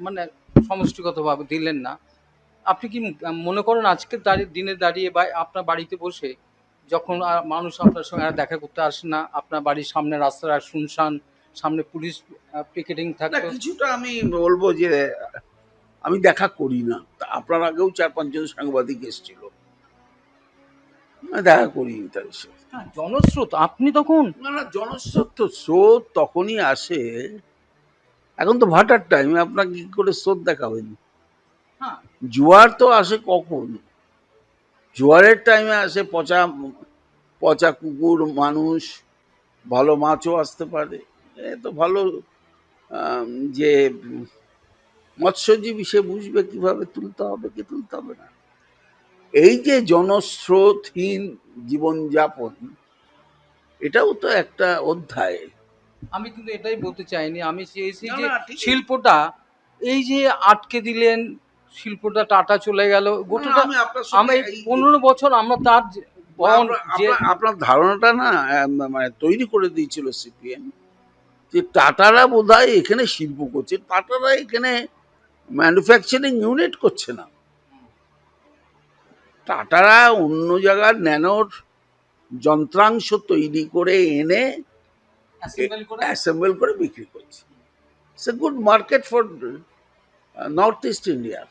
মানে সমষ্টিগতভাবে দিলেন না। আপনি কি মনে করেন আজকের দিনে দাঁড়িয়ে বা আপনার বাড়িতে বসে যখন মানুষ আপনার সঙ্গে আর দেখা করতে আসে না, আপনার বাড়ির সামনে রাস্তাটা শুনশান, সামনে পুলিশ পিকেটিং না, থাকতো। কিছুটা আমি বলবো যে আমি দেখা করি না। তা আপনার আগেও 4-5 জন সাংবাদিক এসেছিল, আমি দেখা করিনি তাদের সাথে। হ্যাঁ, জনস্রোত আপনি তখন। না না, জনস্রোত তো স্রোত তখনই আসে, এখন তো ভাটার টাইম, আপনাকে কি করে স্রোত দেখা হয়নি? হ্যাঁ, জোয়ার তো আসে কখন? জোয়ারের টাইমে আসে পচা পচা কুকুর, মানুষ, ভালো মাছও আসতে পারে। এ তো ভালো আম, যে মৎস্যজীবী সে বুঝবে কিভাবে তুলতে হবে কি তুলতে হবে না। এই যে জনস্রোতহীন জীবনযাপন, এটাও তো একটা অধ্যায়। আমি কিন্তু এটাই বলতে চাইনি, আমি চেয়েছি না যে না, ঠিকই। শিল্পটা এই যে আটকে দিলেন, শিল্পটা টাটা চলে গেল না না, গোটাটা। আমি আপনার সঙ্গে আমরা এই 15 বছর আমরা তার বন আপনার যে আপনার আপনার ধারণাটা না মানে তৈরি করে দিয়েছিল সিপিএম, যে টাটারা বোধহয় এখানে শিল্প করছে, টাটারা এখানে ম্যানুফ্যাকচারিং ইউনিট করছে না। টাটারা অন্য জায়গার ন্যানোর যন্ত্রাংশ তৈরি করে এনে অ্যাসেম্বল করে। অ্যাসেম্বল করে বিক্রি করছে। It's a good market for North East India.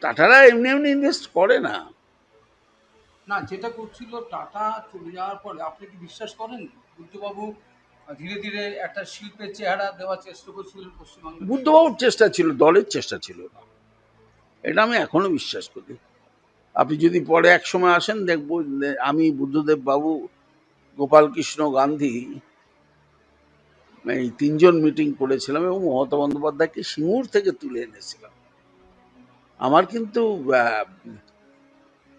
টাটারা এমনি এমনি ইনভেস্ট করে না। না, যেটা করছিল টাটা চলে যাওয়ার পরে আপনি কি বিশ্বাস করেন বুদ্ধবাবু ধীরে ধীরে একটা শিল্পের চেহারা দেওয়ার চেষ্টা করছিলেন পশ্চিমবাংলাকে? বুদ্ধবাবুর চেষ্টা ছিল, দলের চেষ্টা ছিল না। এটা আমি এখনো বিশ্বাস করি। আপনি যদি পরে এক সময় আসেন দেখবো যে আমি বুদ্ধদেব বাবু, গোপাল কৃষ্ণ গান্ধী, এই তিনজন মিটিং করেছিলাম এবং মমতা বন্দ্যোপাধ্যায়কে সিঙ্গুর থেকে তুলে এনেছিলাম। আমার কিন্তু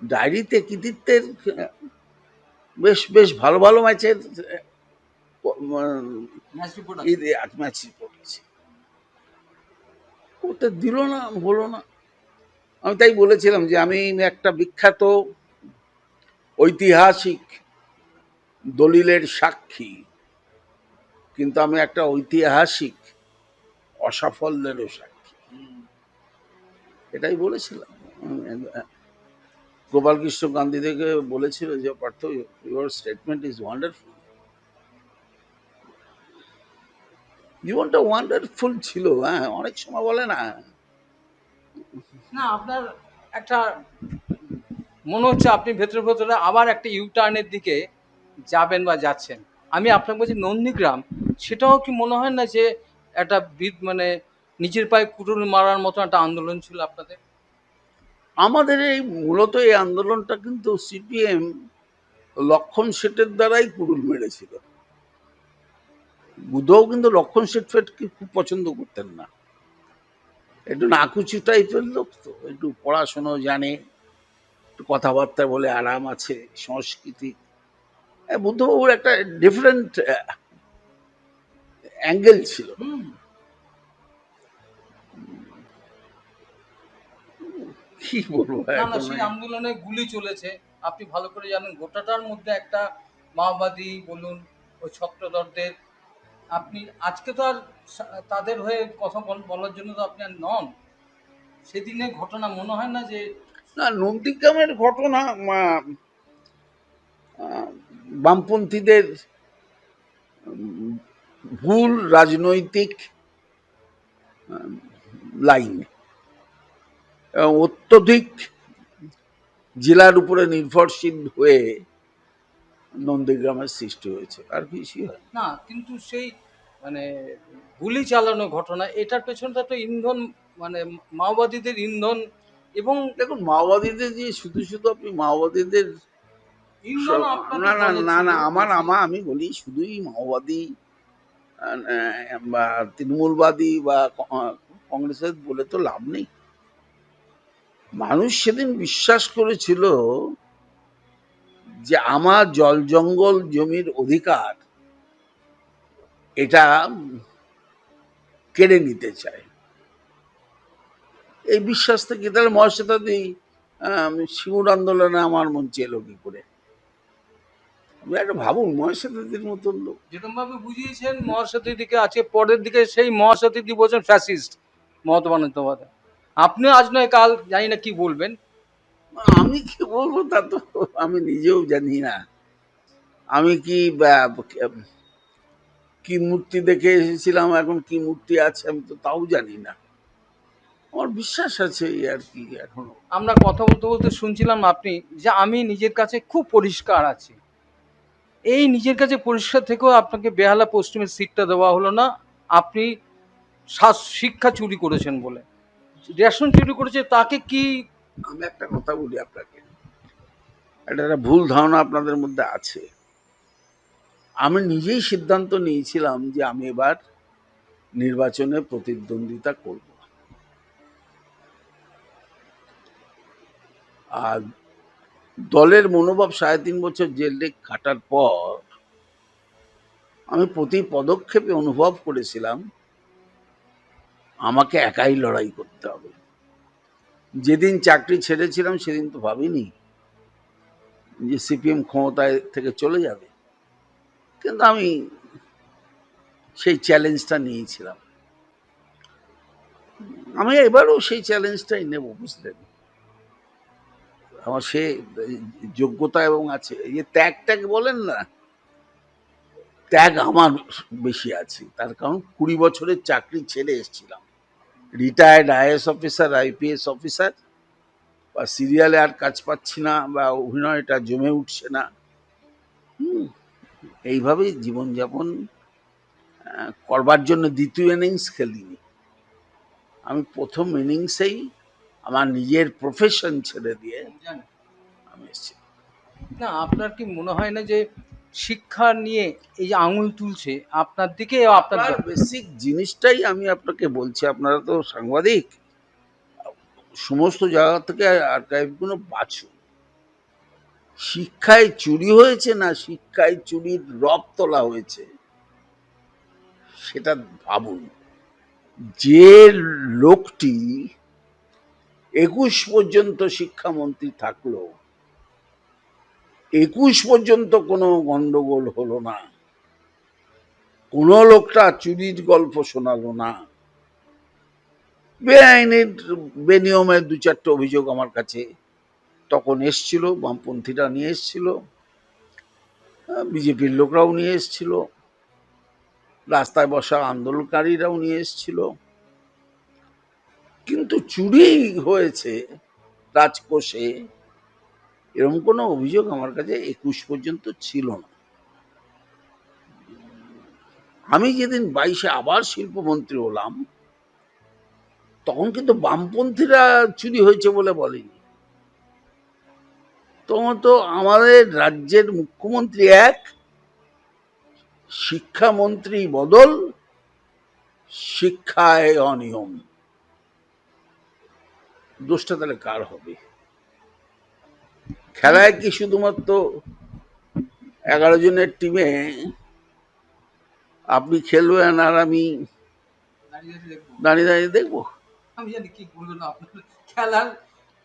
ডায়েরিতে কৃতিত্বের বেশ বেশ ভালো ভালো ম্যাচের ম্যাচ রিপোর্ট আছে। ম্যাচ রিপোর্ট আছে। করতে দিল না, হলো না। আমি তাই বলেছিলাম যে আমি একটা বিখ্যাত ঐতিহাসিক দলিলের সাক্ষী, কিন্তু আমি একটা ঐতিহাসিক অসাফল্যেরও সাক্ষী, এটাই বলেছিলাম। গোপাল কৃষ্ণ গান্ধী থেকে বলেছিল যে Partha, your statement is wonderful. জীবনটা ওয়ান্ডারফুল ছিল। হ্যাঁ, অনেক সময় বলে না। না, আপনার একটা মনে হচ্ছে আপনি ভেতরে ভেতরে আবার একটা ইউটার্নের দিকে যাবেন বা যাচ্ছেন। আমি আপনাকে বলছি নন্দীগ্রাম, সেটাও কি মনে হয় না যে একটা মানে নিজের পায়ে কুড়ুল মারার মতো একটা আন্দোলন ছিল আপনাদের? আমাদের এই মূলত এই আন্দোলনটা কিন্তু সিপিএম লক্ষণ শেঠের দ্বারাই কুড়ুল মেরেছিল। বুধও কিন্তু লক্ষণ শেঠ ফেটকে খুব পছন্দ করতেন না। একটু নাকুচি টাইপের লোক, তো একটু পড়াশোনা জানে, একটু কথাবার্তা বলে আরাম আছে, সংস্কৃতি। বুদ্ধবাবুর একটা ডিফারেন্ট অ্যাঙ্গেল ছিল। হুম। কি বলবো না না, এখন? সেই আন্দোলনে গুলি চলেছে, আপনি ভালো করে জানেন। গোটাটার মধ্যে একটা মাওবাদী বলুন, ওই ছত্রদরদের, আপনি আজকে তো আর তাদের হয়ে কথা বলার জন্য তো আপনি আর নন। সেদিনের ঘটনা মনে হয় না যে না, নন্দীগ্রামের ঘটনা আহ, বামপন্থীদের ভুল রাজনৈতিক লাইন, অত্যধিক জেলার উপরে নির্ভরশীল হয়ে নন্দীগ্রামের সৃষ্টি হয়েছে, আর বেশি হয়। না, কিন্তু সেই মানে গুলি চালানো ঘটনা, এটার পেছনটা তো ইন্ধন, মানে মাওবাদীদের ইন্ধন। এবং দেখুন, মাওবাদীদের যে শুধু শুধু আপনি মাওবাদীদের ইন্ধন আপনাদের না না দলে না ছিল না, আমার বলছি। আমার আমি বলি শুধুই মাওবাদী বা তৃণমূলবাদী বা কংগ্রেসের বলে তো লাভ নেই। মানুষ সেদিন বিশ্বাস করেছিল যে আমার জল জঙ্গল জমির অধিকার এটা কেড়ে নিতে চায়। এই বিশ্বাস থেকে তাহলে মহাশ্বেতাদি সিঙ্গুর আন্দোলনে আমার মঞ্চে এলো কি করে? আপনি একটা ভাবুন, মহেশাদিদির মতন লোক। যেরকম ভাবে বুঝিয়েছেন মহাসতীদিকে, আজকে পরের দিকে সেই মহাসতীদি বলছেন ফ্যাসিস্ট মমতা বন্দ্যোপাধ্যায়। আপনি আজ নয় কাল জানি না কি বলবেন। আমি কি বলবো তা তো আমি নিজেও জানি না। আমি কি মূর্তি দেখে এসেছিলাম, এখন কি মূর্তি আছে আমি তো তাও জানি না। আমার বিশ্বাস আছে এই আর কি এখনো। আমরা কথা বলতে বলতে শুনছিলাম আপনি যে আমি নিজের কাছে খুব পরিষ্কার আছি। এই নিজের কাছে পরিষ্কার থেকেও আপনাকে বেহালা পশ্চিমের সিটটা দেওয়া হলো না। আপনি শিক্ষা চুরি করেছেন বলে, রেশন চুরি করেছে তাকে কি? আমি একটা কথা বলি আপনাকে, একটা ভুল ধারণা আপনাদের মধ্যে আছে। আমি নিজেই সিদ্ধান্ত নিয়েছিলাম যে আমি এবার নির্বাচনে প্রতিদ্বন্দ্বিতা করব। আর দলের মনোভাব ৩.৫ বছর জেলে খাটার পর আমি প্রতি পদক্ষেপে অনুভব করেছিলাম আমাকে একাই লড়াই করতে হবে। যেদিন চাকরি ছেড়েছিলাম সেদিন তো ভাবিনি যে সিপিএম ক্ষমতায় থেকে চলে যাবে, কিন্তু আমি সেই চ্যালেঞ্জটা নিয়েছিলাম। আমি এবারও সেই চ্যালেঞ্জটাই নেব, বুঝলেন। আমার সে যোগ্যতা এবং আছে, এই যে ত্যাগ বলেন না, ত্যাগ আমার বেশি আছে। তার কারণ ২০ বছরের চাকরি ছেড়ে এসেছিলাম, retired IAS officer, IPS officer, বা সিরিয়ালে আর কাজ পাচ্ছি না, বা অভিনয়টা জমে উঠছে না। এইভাবেই জীবনযাপন করবার জন্য দ্বিতীয় ইনিংস খেলিনি। আমি প্রথম ইনিংসেই আমার নিজের প্রফেশন ছেড়ে দিয়ে আমি এসেছি। না, আপনার কি মনে হয় না যে শিক্ষা নিয়ে এই যে আঙুল তুলছে আপনার দিকে, আপনার বেসিক জিনিসটাই আমি আপনাকে বলছি, আপনারা তো সাংবাদিক, সমস্ত জায়গা থেকে আর্কাইভগুলো বাছুন। শিক্ষায় চুরি হয়েছে না শিক্ষায় চুরির রব তোলা হয়েছে সেটা ভাবুন। যে লোকটি ২১ পর্যন্ত শিক্ষামন্ত্রী থাকলো, ২১ পর্যন্ত কোনো গন্ডগোল হলো না, কোন লোকটা চুরির গল্প শোনালো না, বেআইনি বেনিয়মের ২-৪টে অভিযোগ আমার কাছে তখন এসছিল, বামপন্থীরা নিয়ে এসছিল, বিজেপির লোকরাও নিয়ে এসছিল, রাস্তায় বসা আন্দোলনকারীরাও নিয়ে এসছিল, কিন্তু চুরি হয়েছে রাজকোষে এরকম কোনো অভিযোগ আমার কাছে ২১ পর্যন্ত ছিল না। আমি যেদিন ২২-এ আবার শিল্পমন্ত্রী হলাম তখন কিন্তু বামপন্থীরা চুরি হয়েছে বলে বলেনি। তখন তো আমাদের রাজ্যের মুখ্যমন্ত্রী এক, শিক্ষামন্ত্রী বদল, শিক্ষায় অনিয়ম। দোষটা তাহলে কার হবে? খেলায় কি শুধুমাত্র ১১ জনের টিমে আপনি খেলবেন আর আমি দাঁড়িয়ে দাঁড়িয়ে দেখবো? আমি জানি কি বলবেন আপনার খেলার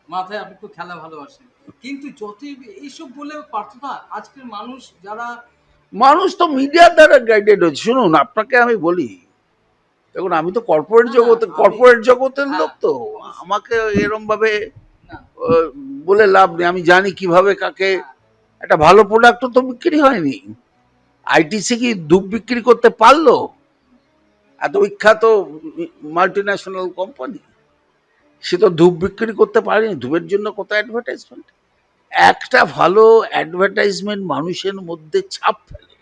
মাথায়, আপনি তো খেলা ভালোবাসেন, কিন্তু যতই এইসব বলে পারতো না আজকের মানুষ যারা। মানুষ তো মিডিয়ার দ্বারা গাইডেড হচ্ছে। শুনুন, আপনাকে আমি বলি, দেখুন আমি তো কর্পোরেট জগতের লোক, তো আমাকে এরম ভাবে বলে লাভ নেই। আমি জানি কিভাবে কাকে, একটা ভালো প্রোডাক্ট তো বিক্রি হয়নি। আইটিসি কি ধূপ বিক্রি করতে পারলো? এত বিখ্যাত মাল্টি ন্যাশনাল কোম্পানি, সে তো ধূপ বিক্রি করতে পারেনি। ধূপের জন্য কত অ্যাডভার্টাইজমেন্ট। একটা ভালো অ্যাডভার্টাইজমেন্ট মানুষের মধ্যে ছাপ ফেলে,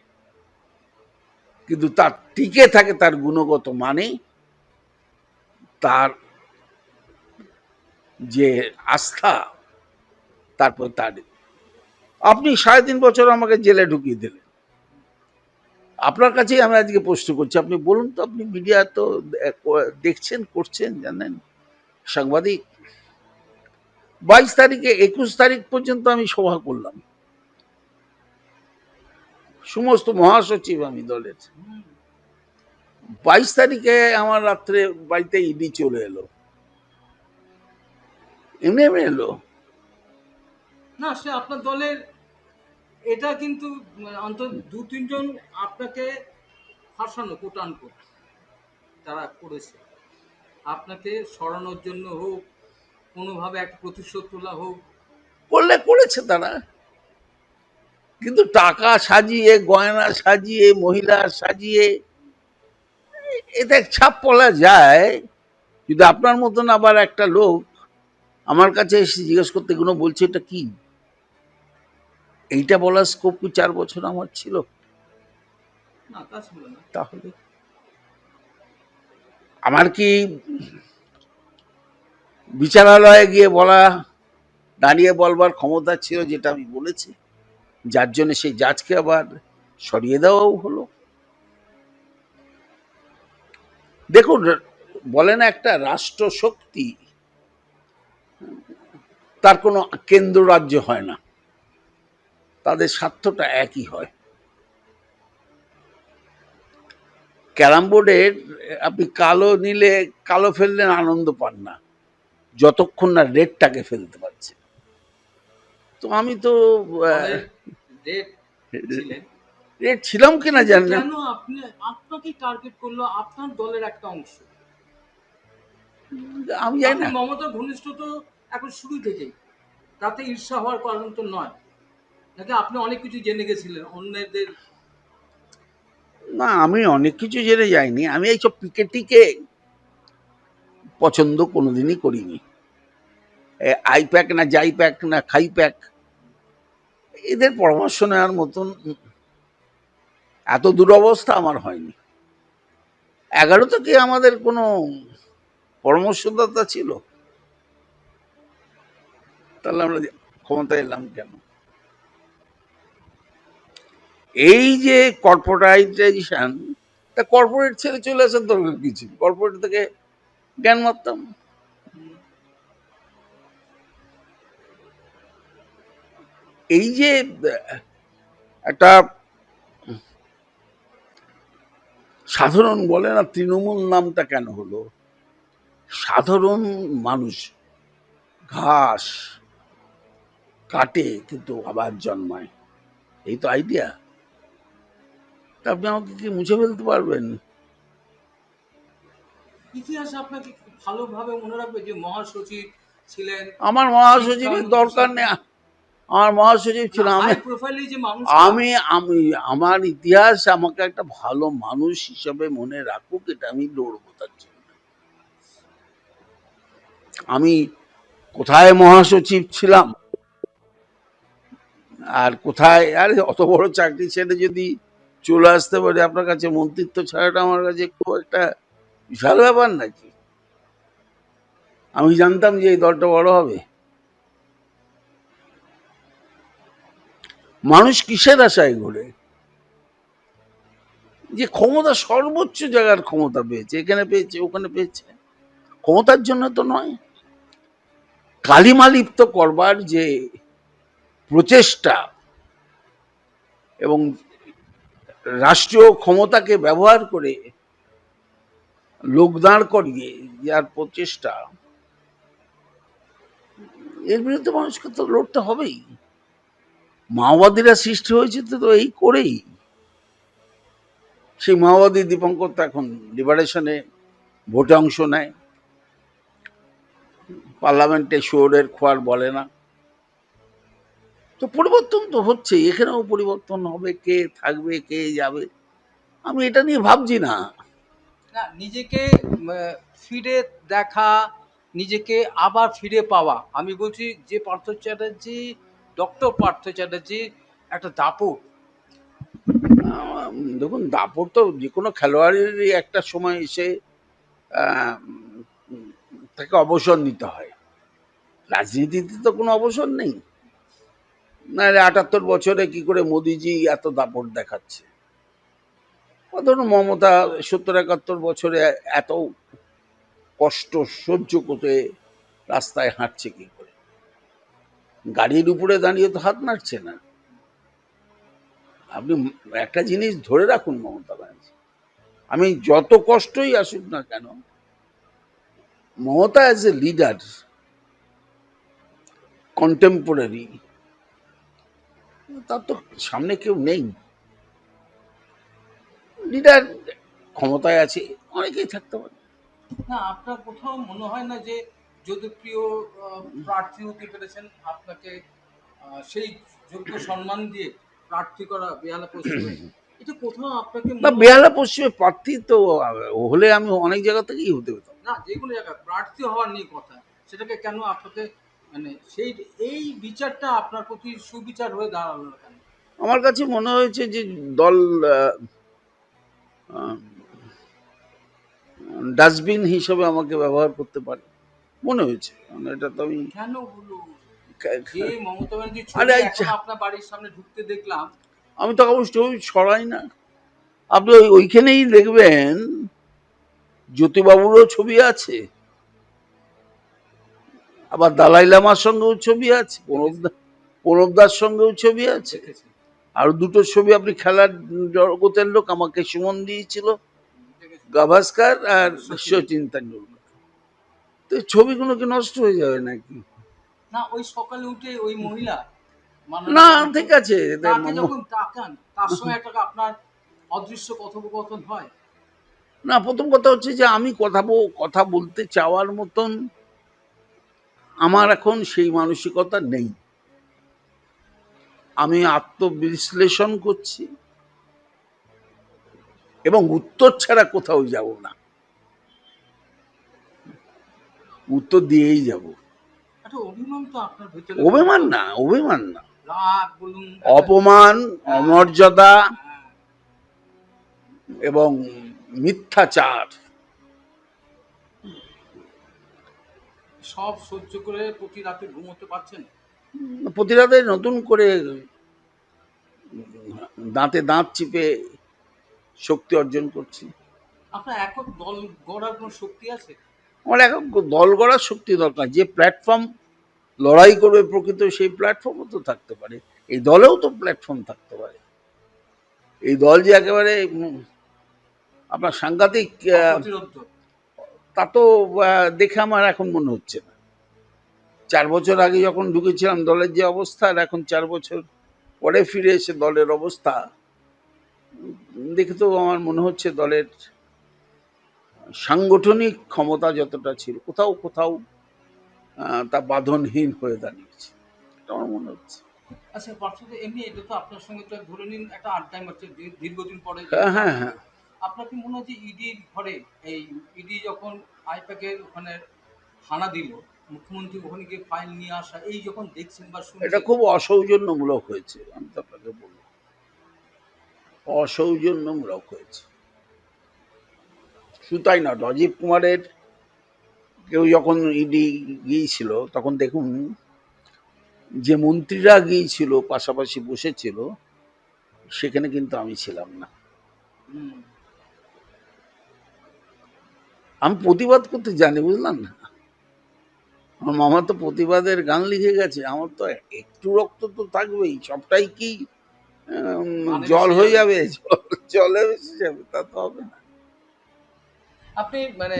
কিন্তু তার টিকে থাকে তার গুণগত মানে, তার যে আস্থা, তারপর তার। আপনি ৩.৫ বছর আমাকে জেলে ঢুকিয়ে দিলেন, আপনার কাছেই আমি আজকে প্রশ্ন করছি, আপনি বলুন তো, আপনি মিডিয়া তো দেখছেন, করছেন, জানেন, সাংবাদিক। ২২ তারিখে ২১ তারিখ পর্যন্ত আমি সভা করলাম, সমস্ত মহাসচিব আমি দলের। ২২ তারিখে আমার রাত্রে বাড়িতে ইডি চলে এলো, এমনি এলো। না, সে আপনার দলের এটা কিন্তু অন্তত দু তিনজন আপনাকে ফাঁসানো কোটান কোট তারা করেছে, আপনাকে সরানোর জন্য হোক, কোনোভাবে একটা প্রতিশোধ তোলা হোক। করেছে তারা, কিন্তু টাকা সাজিয়ে, গয়না সাজিয়ে, মহিলা সাজিয়ে এটা ছাপ পলা যায়। যদি আপনার মতন আবার একটা লোক আমার কাছে এসে জিজ্ঞেস করতে, এগুলো বলছে এটা কি, এইটা বলার স্কোপ কি 4 বছর আমার ছিল? না, তা ছিল না। তাহলে আমার কি বিচারালয়ে গিয়ে দাঁড়িয়ে বলবার ক্ষমতা ছিল যেটা আমি বলেছি, যার জন্য সেই জাজকে আবার সরিয়ে দেওয়াও হলো? দেখুন, বলে না একটা রাষ্ট্র শক্তি তার কোনো কেন্দ্র রাজ্য হয় না, তাদের স্বার্থটা একই হয়। ক্যারাম বোর্ডের আপনি কালো নিলে কালো ফেললেন আনন্দ পান না, যতক্ষণ না রেডটাকে ফেলতে পারছে। তো আমি তো রেড ছিলাম কিনা জানি না। কেন আপনাকে টার্গেট করলো আপনার দলের একটা অংশ? আমি জানি না। মমতা ঘনিষ্ঠ তো এখন শুরু থেকেই, তাতে ঈর্ষা হওয়ার কারণ তো নয় নাকি? আপনি অনেক কিছু জেনে গেছিলেন অন্যদের? না, আমি অনেক কিছু জেনে যাইনি। আমি এইসব পিকেটিকে পছন্দ কোনোদিনই করিনি। আই প্যাক না যাই প্যাক না খাই প্যাক, এদের পরামর্শ নেওয়ার মতন এত দুরবস্থা আমার হয়নি। 11 থেকে আমাদের কোনো পরামর্শদাতা ছিল? তাহলে আমরা ক্ষমতায় এলাম কেন? এই যে কর্পোরেটাইজেশন, তা কর্পোরেট ছেড়ে চলে আসার দরকার কি ছিল? কর্পোরেট থেকে জ্ঞান মারতাম। এই যে একটা সাধারণ বলে না তৃণমূল নামটা কেন হলো? সাধারণ মানুষ ঘাস কাটে কিন্তু আবার জন্মায়, এই তো আইডিয়া। তা আপনি আমাকে কি মুছে ফেলতে পারবেন? ইতিহাস আপনাকে ভালোভাবে মনে রাখবে যে মহাসচিব ছিলেন। আমার মহাসচিবের দরকার নেই। আমার মহাসচিব ছিল আমি। আমি আমি আমার ইতিহাস আমাকে একটা ভালো মানুষ হিসাবে মনে রাখুক, এটা আমি লড়বো তার জন্য। আমি কোথায় মহাসচিব ছিলাম আর কোথায়, আরে অত বড় চাকরি ছেড়ে যদি চলে আসতে পারে আপনার কাছে, মন্ত্রিত্ব ছাড়াটা আমার কাছে খুব একটা বিশাল ব্যাপার নাকি? আমি জানতাম যে এই দলটা বড় হবে। মানুষ কিসের আশায় ঘুরে? যে ক্ষমতা, সর্বোচ্চ জায়গার ক্ষমতা পেয়েছে, এখানে পেয়েছে ওখানে পেয়েছে, ক্ষমতার জন্য তো নয়। কালিমা লিপ্ত করবার যে প্রচেষ্টা এবং রাষ্ট্রীয় ক্ষমতাকে ব্যবহার করে লোক দাঁড় করিয়ে যার প্রচেষ্টা, এর বিরুদ্ধে মানুষকে তো লড়তে হবেই। মাওবাদীরা সৃষ্টি হয়েছে তো এই করেই। সেই মাওবাদী দীপঙ্কর তো এখন লিবারেশনে ভোটে অংশ নেয়, পার্লামেন্টে শোরের খোয়ার বলে না। তো পরিবর্তন তো হচ্ছে, এখানেও পরিবর্তন হবে, কে থাকবে কে যাবে আমি এটা নিয়ে ভাবছি না। নিজেকে ফিরে দেখা, নিজেকে আবার ফিরে পাওয়া। আমি বলছি যে পার্থ চ্যাটার্জি, ডক্টর পার্থ চ্যাটার্জি একটা দাপট। দেখুন, দাপট তো যে কোনো খেলোয়াড়েরই একটা সময় এসে তাকে অবসর নিতে হয়। রাজনীতিতে তো কোনো অবসর নেই। নাহলে 78 বছরে কি করে মোদিজি এত দাপট দেখাচ্ছে? ধরুন মমতা 70-71 বছরে এত কষ্ট সহ্য করে রাস্তায় হাঁটছে কি করে? গাড়ির উপরে দাঁড়িয়ে তো হাত নাড়ছে না। আপনি একটা জিনিস ধরে রাখুন, মমতা ব্যানার্জি, আমি যত কষ্টই আসুক না কেন, Mamata as a leader, contemporary, তার তো সামনে কেউ নেই। লিডার ক্ষমতায় আছে, অনেকেই থাকতে পারে। না, আপনার কোথাও মনে হয় না যে যদি প্রিয় প্রার্থী হতে পেরেছেন, আপনাকে সেই যোগ্য সম্মান দিয়ে প্রার্থী করা বেহালা পশ্চিমে, এটা কোথাও আপনাকে না, মনে হয় বেহালা পশ্চিমে প্রার্থী তো হলে আমি অনেক জায়গা থেকেই হতে পেতাম। না, যে কোনো জায়গায় প্রার্থী হওয়ার নিয়ে কথা, সেটাকে কেন আপনাকে মানে সেই এই বিচারটা আপনার প্রতি সুবিচার হয়ে দাঁড়ালো না কেন? আমার কাছে মনে হয়েছে যে দল ডাস্টবিন হিসেবে আমাকে ব্যবহার করতে পারে, মনে হয়েছে। মানে এটা তো আমি কেন হলো? যে মমতা ব্যানার্জির আরে ছবি এখন আপনার বাড়ির সামনে ঢুকতে দেখলাম। আমি তো অবশ্যই ছড়াই না। আপনি ওইখানেই দেখবেন জ্যোতিবাবুরও ছবি আছে, আবার দালাই লামার সঙ্গেও ছবি আছে, প্রণবদার সঙ্গেও ছবি আছে। দেখেছি। আর দুটো ছবি আপনি খেলার জগতের লোক আমাকে সুমন দিয়েছিল, দেখেছি। গাভাস্কার আর সচিন। সচিন তেন্ডুলকর। তো ছবিগুলো কি নষ্ট হয়ে যাবে নাকি? না, ওই সকালে উঠে ওই মহিলা না, মাননীয় ঠিক আছে। তাকে যখন তাকান, তার সঙ্গে একটা আপনার অদৃশ্য কথোপকথন হয়। না, প্রথম কথা হচ্ছে যে আমি কথা বলতে চাওয়ার মতন আমার এখন সেই মানসিকতা নেই। আমি আত্মবিশ্লেষণ করছি এবং উত্তর ছাড়া কোথাও যাব না, উত্তর দিয়েই যাব। একটা অভিমান তো আপনার ভেতরে অভিমান ঘুরপাক না, অভিমান না, রাগ বলুন, অপমান, হ্যাঁ, অমর্যাদা হ্যাঁ, এবং মিথ্যাচার। সব সহ্য করে প্রতি রাতে ঘুমোতে পারছেন? প্রতি রাতে নতুন করে দাঁতে দাঁত চিপে শক্তি অর্জন করছি। আপনার একক দল গড়ার কোনো শক্তি আছে? আমার এখন দল গড়ার শক্তি দরকার। যে প্ল্যাটফর্ম লড়াই করবে প্রকৃত, সেই প্ল্যাটফর্মও তো থাকতে পারে। এই দলেও তো প্ল্যাটফর্ম থাকতে পারে। এই দল যে একেবারে আপনার সাংঘাতিক, অপ্রতিরোধ্য। তা তো দেখে আমার এখন মনে হচ্ছে না। 4 বছর আগে যখন ঢুকেছিলাম দলের যে অবস্থা, আর এখন 4 বছর পরে ফিরে এসে দলের অবস্থা দেখে তো আমার মনে হচ্ছে দলের সাংগঠনিক ক্ষমতা যতটা ছিল, কোথাও কোথাও তা বাঁধনহীন হয়ে দাঁড়িয়েছে, এটা আমার মনে হচ্ছে। আচ্ছা, পার্থদা, এমনি এটা তো আপনার সঙ্গে তো ধরে নিন একটা আড্ডায় মারছে, দীর্ঘদিন পরে হ্যাঁ, যেহেতু হ্যাঁ, আপনার, হ্যাঁ। আপনার কি মনে হয় যে ইডির ঘরে, এই ইডি যখন আইপ্যাকের ওখানে হানা দিল, মুখ্যমন্ত্রী ওখানে গিয়ে ফাইল নিয়ে আসা, এই যখন দেখছেন বা এটা শুনছেন? খুব অসৌজন্যমূলক হয়েছে, আমি তো আপনাকে বলবো, অসৌজন্যমূলক হয়েছে। শুধু তাই না, রাজীব কুমারের কেউ যখন ইডি গিয়েছিল, তখন দেখুন যে মন্ত্রীরা গিয়েছিল পাশাপাশি বসেছিল, সেখানে কিন্তু আমি ছিলাম না। হুম। আমি প্রতিবাদ করতে জানি, বুঝলাম না। আমার মামা তো প্রতিবাদের গান লিখে গেছে, আমার তো একটু রক্ত তো থাকবেই, সবটাই কি গানে জল ভেসে হয়ে যাবে। যাবে, জলে ভেসে যাবে, তা তো হবে না। আপনি মানে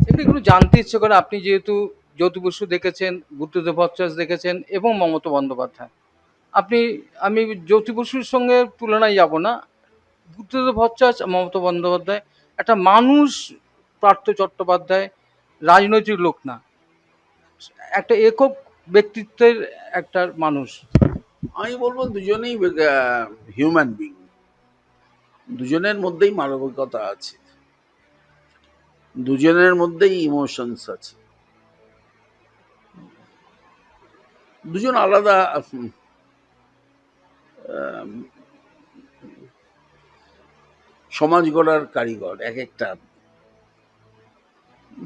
এমনি একটু জানতে ইচ্ছে করে, আপনি যেহেতু জ্যোতি বসু দেখেছেন, বুদ্ধদেব ভট্টাচার্য দেখেছেন এবং মমতা বন্দ্যোপাধ্যায়, আপনি, আমি জ্যোতি বসুর সঙ্গে তুলনায় যাব না, বুদ্ধদেব ভট্টাচার্য, মমতা বন্দ্যোপাধ্যায় একটা মানুষ, পার্থ চট্টোপাধ্যায় রাজনৈতিক লোক না, একটা একক ব্যক্তিত্বের একটা মানুষ। আমি বলবো দুজনেই হিউম্যান বিং, দুজনের মধ্যেই মানবিকতা আছে, দুজনের মধ্যেই ইমোশনস আছে। দুজন আলাদা সমাজ গড়ার কারিগর, এক একটা।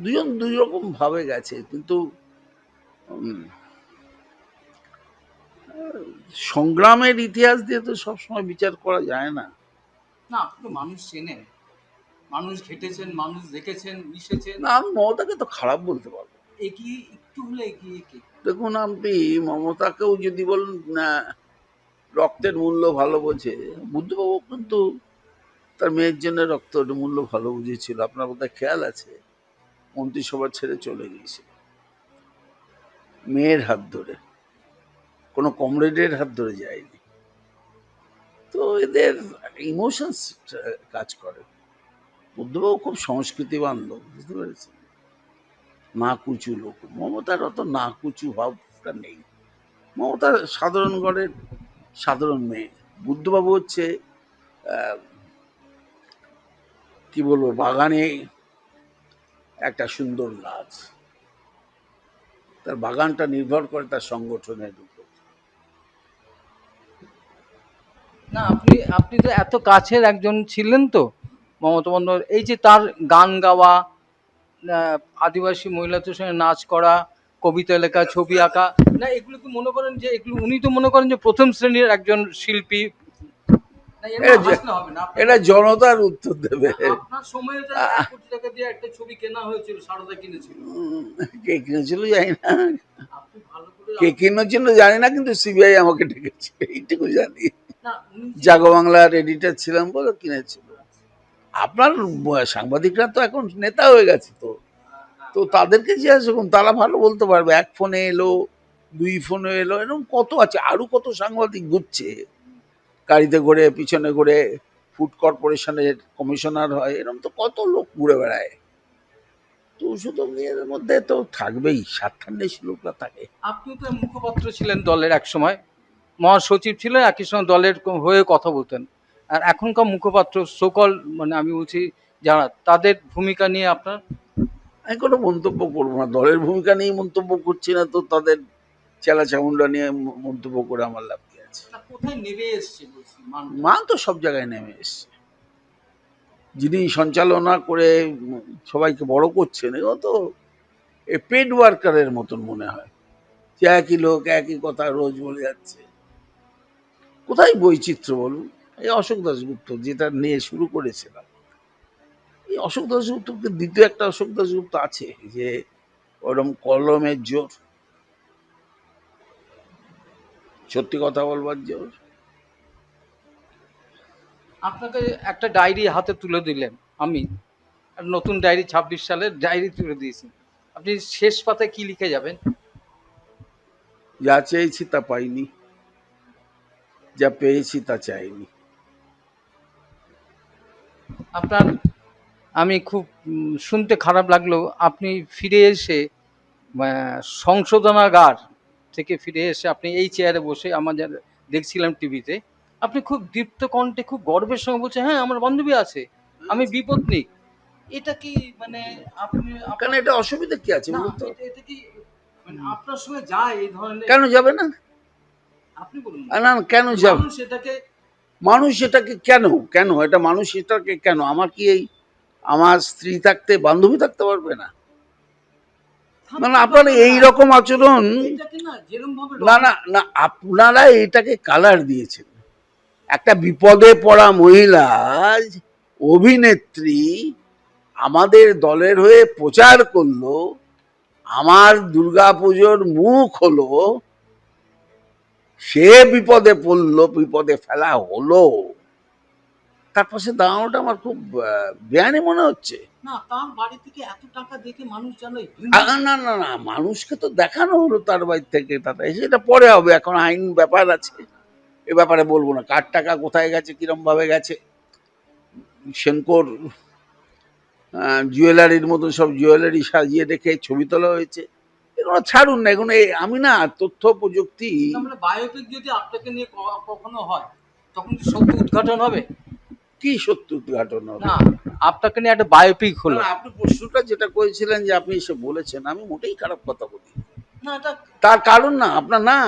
দুজন দুই রকম ভাবে গেছে, কিন্তু সংগ্রামের ইতিহাস দিয়ে তো সবসময় বিচার করা যায় না। না, আপনি তো মানুষ চেনেন, মানুষ ঘেটেছেন, মানুষ দেখেছেন, মিশেছেন। না, আমি মমতাকে তো খারাপ বলতে পারবো না। এগিয়ে একটু হলে এগিয়ে কে? দেখুন, আপনি মমতাকেও যদি বলেন না রক্তের মূল্য ভালো বোঝে, বুদ্ধবাবু কিন্তু তার মেয়ের জন্য রক্তের মূল্য ভালো বুঝেছিল। আপনার বোধহয় খেয়াল আছে, মন্ত্রিসভা ছেড়ে চলে গিয়েছিল মেয়ের হাত ধরে, কোনো কমরেডের হাত ধরে যায়নি। তো এদের ইমোশনস কাজ করে। বুদ্ধবাবু খুব সংস্কৃতিবান লোক, বুঝতে পেরেছেন, না কুচু লোক। মমতার অত না কুচু ভাবটা নেই। মমতা সাধারণ ঘরের সাধারণ মেয়ে। বুদ্ধবাবু হচ্ছে কি বলবো, বাগানে একটা সুন্দর গাছ, তার বাগানটা নির্ভর করে তার সংগঠনের উপর। না, আপনি আপনি তো এত কাছের একজন ছিলেন তো মমতা বন্দ্যোপাধ্যায়, এই যে তার গান গাওয়া, আহ, আদিবাসী মহিলাদের সঙ্গে নাচ করা, কবিতা লেখা, ছবি আঁকা, না এগুলো কি মনে করেন যে এগুলো উনি তো মনে করেন যে প্রথম শ্রেণীর একজন শিল্পী? না, এর এটা হাসলে হবে না। এটা জনতার উত্তর দেবে। আপনার সময়ে তো 1 কোটি টাকা দিয়ে একটা ছবি কেনা হয়েছিল, সারদা কিনেছিল। কে কিনেছিল জানি না, আপনি ভালো করে কে কিনেছিল জানি না, কিন্তু সিবিআই আমাকে ডেকেছিল এইটুকু জানি। না, উনি যে জাগো বাংলার এডিটর ছিলাম বলে কিনেছিল। আপনার সাংবাদিকরা তো এখন নেতা হয়ে গেছে, তো তো তাদেরকে জিজ্ঞাসা করুন, তারা ভালো বলতে পারবে। এক ফোনে এলো, 2 ফোনে এলো, এরকম কত আছে, আরো কত সাংবাদিক ঘুরছে গাড়িতে করে, পিছনে করে। ফুড কর্পোরেশনের কমিশনার হয়, এরকম তো কত লোক ঘুরে বেড়ায়। তো শুধু এর মধ্যে তো থাকবেই, স্বার্থান্বেষী লোকরা থাকে। আপনি তো মুখপাত্র ছিলেন দলের এক সময়, মহাসচিব ছিলেন, একই সঙ্গে দলের হয়ে কথা বলতেন। আর এখনকার মুখপাত্র সকল, মানে আমি বলছি যারা, তাদের ভূমিকা নিয়ে আপনার? আমি কোনো মন্তব্য করবো না, দলের ভূমিকা নিয়ে মন্তব্য করছি না, তো তাদের চেলা চামুন্ডা নিয়ে মন্তব্য করে আমার লাভ কি আছে। না, কোথায় নেমে এসছে বলছি, মান তো সব জায়গায় নেমে এসছে। যিনি সঞ্চালনা করে সবাইকে বড় করছেন, এগুলো তো পেড ওয়ার্কারের মতন মনে হয়, যে একই লোক একই কথা রোজ বলে যাচ্ছে। কোথায় বৈচিত্র্য বলুন? এই অশোক দাশগুপ্ত যেটা নিয়ে শুরু করেছিলাম, এই অশোক দাশগুপ্তকে দ্বিতীয় একটা অশোক দাশগুপ্ত আছে, যে ওরকম কলমের জোর, সত্যি কথা বলবার জোর। আপনাকে একটা ডায়েরি হাতে তুলে দিলেন, আমি আর নতুন ডায়েরি, 26 সালের ডায়েরি তুলে দিয়েছি, আপনি শেষ পাতায় কি লিখে যাবেন? যা চেয়েছি তা পাইনি, যা পেয়েছি তা চাইনি। আপনার, আমি খুব শুনতে খারাপ লাগলো, আপনি ফিরে এসে সংশোধনাগার থেকে ফিরে এসে আপনি এই চেয়ারে বসে, আমাদের দেখছিলাম টিভিতে, আপনি খুব দীপ্ত কণ্ঠে খুব গর্বের সঙ্গে বলছেন, হ্যাঁ আমার বান্ধবী আছে, আমি বিপত্নিক। এটা কি মানে আপনি কেন, আপনার, এটা অসুবিধা কি আছে না বলুন তো? এটা কি মানে আপনার সঙ্গে যায় এই ধরনের? কেন যাবে না? আপনি বলুন না। না, কেন যাবে? মানুষ এটাকে, মানুষ এটাকে কেন, কেন এটা মানুষ এটাকে কেন, আমার কি এই, আমার স্ত্রী থাকতে বান্ধবী থাকতে পারবে না? মানে থাকতে আপনার পারবে না, এইরকম আচরণ, এটাকে না যেরকম ভাবে না না না, আপনারা এটাকে কালার দিয়েছেন। একটা বিপদে পড়া মহিলা অভিনেত্রী আমাদের দলের হয়ে প্রচার করলো, আমার দুর্গাপুজোর মুখ হলো, সে বিপদে পড়লো, বিপদে ফেলা হলো, তার পাশে দাঁড়ানোটা আমার খুব বেআইনি মনে হচ্ছে। না, তার বাড়ি থেকে এত টাকা দেখে মানুষ জানে না না না, মানুষকে তো দেখানো হলো তার বাড়ি থেকে, তাতে সেটা পরে হবে, এখন আইন ব্যাপার আছে, এ ব্যাপারে বলবো না। কার টাকা কোথায় গেছে, কিরম ভাবে গেছে, সেনকোর জুয়েলারির মতো সব জুয়েলারি সাজিয়ে রেখে ছবি তোলা হয়েছে, এগুলো ছাড়ুন না, এগুলো আমি না তথ্য প্রযুক্তি। মানে বায়োপিক যদি আপনাকে নিয়ে কখনো হয়, তখন কি সত্য উদ্ঘাটন হবে? কি সত্য উদ্ঘাটন হবে? না, আপনাকে নিয়ে একটা বায়োপিক হলো। না, আপনি প্রশ্নটা যেটা করেছিলেন যে আপনি এসে বলেছেন, আমি মোটেই খারাপ কথা বলি, না, এটা তার কারণ না, আপনার না,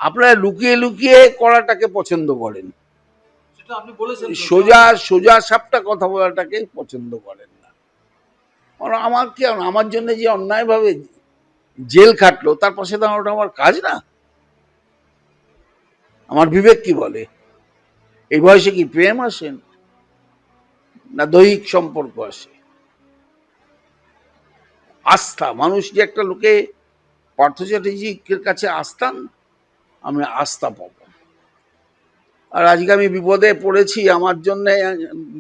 আপনারা লুকিয়ে লুকিয়ে করাটাকে পছন্দ করেন, সেটা আপনি বলেছেন তো। সোজা সোজা সাপটা কথা বলাটাকে পছন্দ করেন না। আমার কি, আমার জন্য যে অন্যায় ভাবে জেল খাটলো, তার পাশে দাঁড়ানোটা আমার কাজ না? আমার বিবেক কি বলে? এই বয়সে কি প্রেম আসেন, না দৈহিক সম্পর্ক আসে? আস্থা, মানুষ যে একটা লোকে পার্থ চ্যাটার্জির কাছে আস্থান, আমি আস্থা পাবো। আর আজকে আমি বিপদে পড়েছি, আমার জন্য,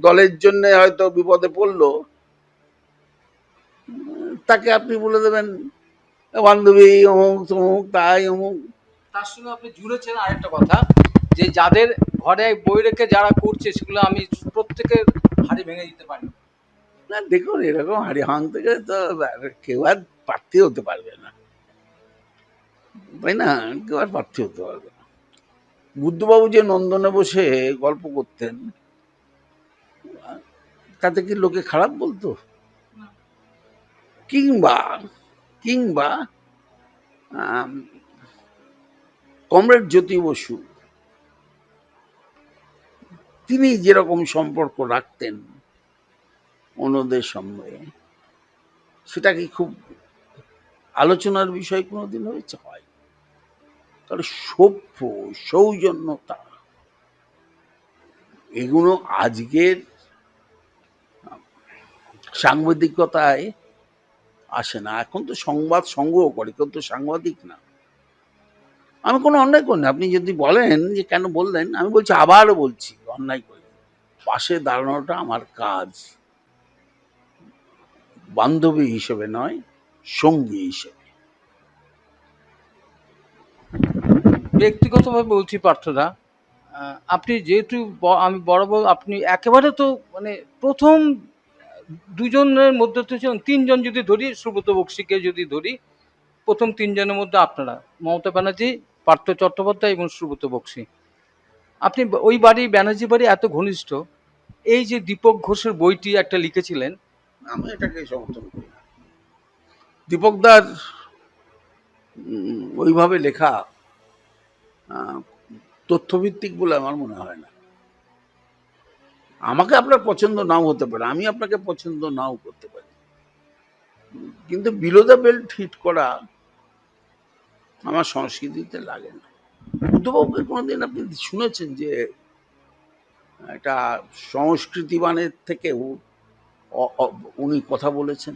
দলের জন্য হয়তো বিপদে পড়লো, তাকে আপনি বলে দেবেন বান্ধবী অমুক তমুক, তাই অমুক। তার সঙ্গে আপনি জুড়েছেন আরেকটা কথা, যে যাদের ঘরে বই রেখে যারা করছে সেগুলো আমি প্রত্যেকের হাড়ি ভেঙে দিতে পারি। না দেখুন, এরকম হাড়ি ভাঙতে গেলে তো কেউ আর প্রার্থী হতে পারবে না, তাই না? কেউ আর প্রার্থী হতে পারবে না। বুদ্ধবাবু যে নন্দনে বসে গল্প করতেন, তাতে কি লোকে খারাপ বলতো? কিংবা কিংবা আম, কমরেড জ্যোতি বসু তিনি যেরকম সম্পর্ক রাখতেন অন্যদের সঙ্গে, সেটা কি খুব আলোচনার বিষয় কোনোদিন হয়েছে? হয়। তাহলে সভ্য, সৌজন্যতা, এগুলো আজকের সাংবাদিকতায় আসে না। এখন তো সংবাদ সংগ্রহ করে, কেউ তো সাংবাদিক না। আমি কোনো অন্যায় করি না। আপনি যদি বলেন যে কেন বললেন, আমি বলছি, আবারও বলছি, অন্যায় করি না। পাশে দাঁড়ানোটা আমার কাজ, বান্ধবী হিসেবে নয়, সঙ্গী হিসেবে। ব্যক্তিগতভাবে বলছি পার্থদা, আপনি যেহেতু আমি বরাবর আপনি একেবারে তো মানে প্রথম দুজনের মধ্যে তো ছিলেন, তিনজন যদি ধরি, সুব্রত বক্সিকে যদি ধরি, প্রথম তিনজনের মধ্যে আপনারা মমতা ব্যানার্জি, পার্থ চট্টোপাধ্যায় এবং সুব্রত বক্সি। আপনি ওই বাড়ি ব্যানার্জি বাড়ি এত ঘনিষ্ঠ, এই যে দীপক ঘোষের বইটি একটা লিখেছিলেন। আমি এটাকে সমর্থন করি না। দীপকদার ওইভাবে লেখা তথ্যভিত্তিক বলে আমার মনে হয় না। আমাকে আপনার পছন্দ নাও হতে পারে, আমি আপনাকে পছন্দ নাও করতে পারি, কিন্তু বিলো দ্য বেল্ট হিট করা আমার সংস্কৃতিতে লাগে না। বুদ্ধবাবুকে কোনোদিন আপনি শুনেছেন যে একটা সংস্কৃতিবানের থেকেও উনি কথা বলেছেন?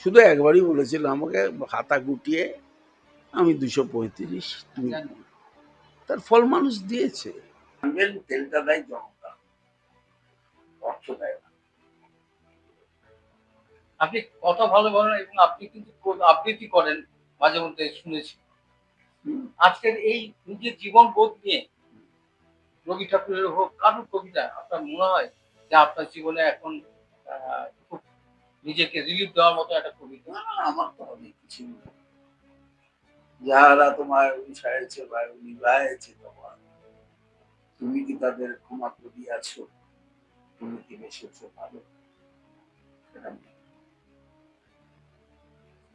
শুধু একবারই বলেছিল আমাকে, হাতা গুটিয়ে, আমি 235, তুমি। তার ফল মানুষ দিয়েছে। তেলটা দেয় জনতা, অর্থ দেয় না। আপনি কথা ভালো বলেন এবং আপনি কিন্তু আবৃত্তি করেন মাঝে মধ্যে, শুনেছি। আজকের এই নিজের জীবন বোধ নিয়ে রবি ঠাকুরের হোক কারোর কবিতা আপনার মনে হয় যে আপনার জীবনে এখন খুব নিজেকে রিলিফ দেওয়ার মতো একটা কবিতা? না, আমার তো অনেক কিছু, যাহারা তোমার উৎসাহেছে বা নিভায়েছে তোমার, তুমি কি তাদের ক্ষমা করিয়াছ, তুমি কি বেসেছ ভালো।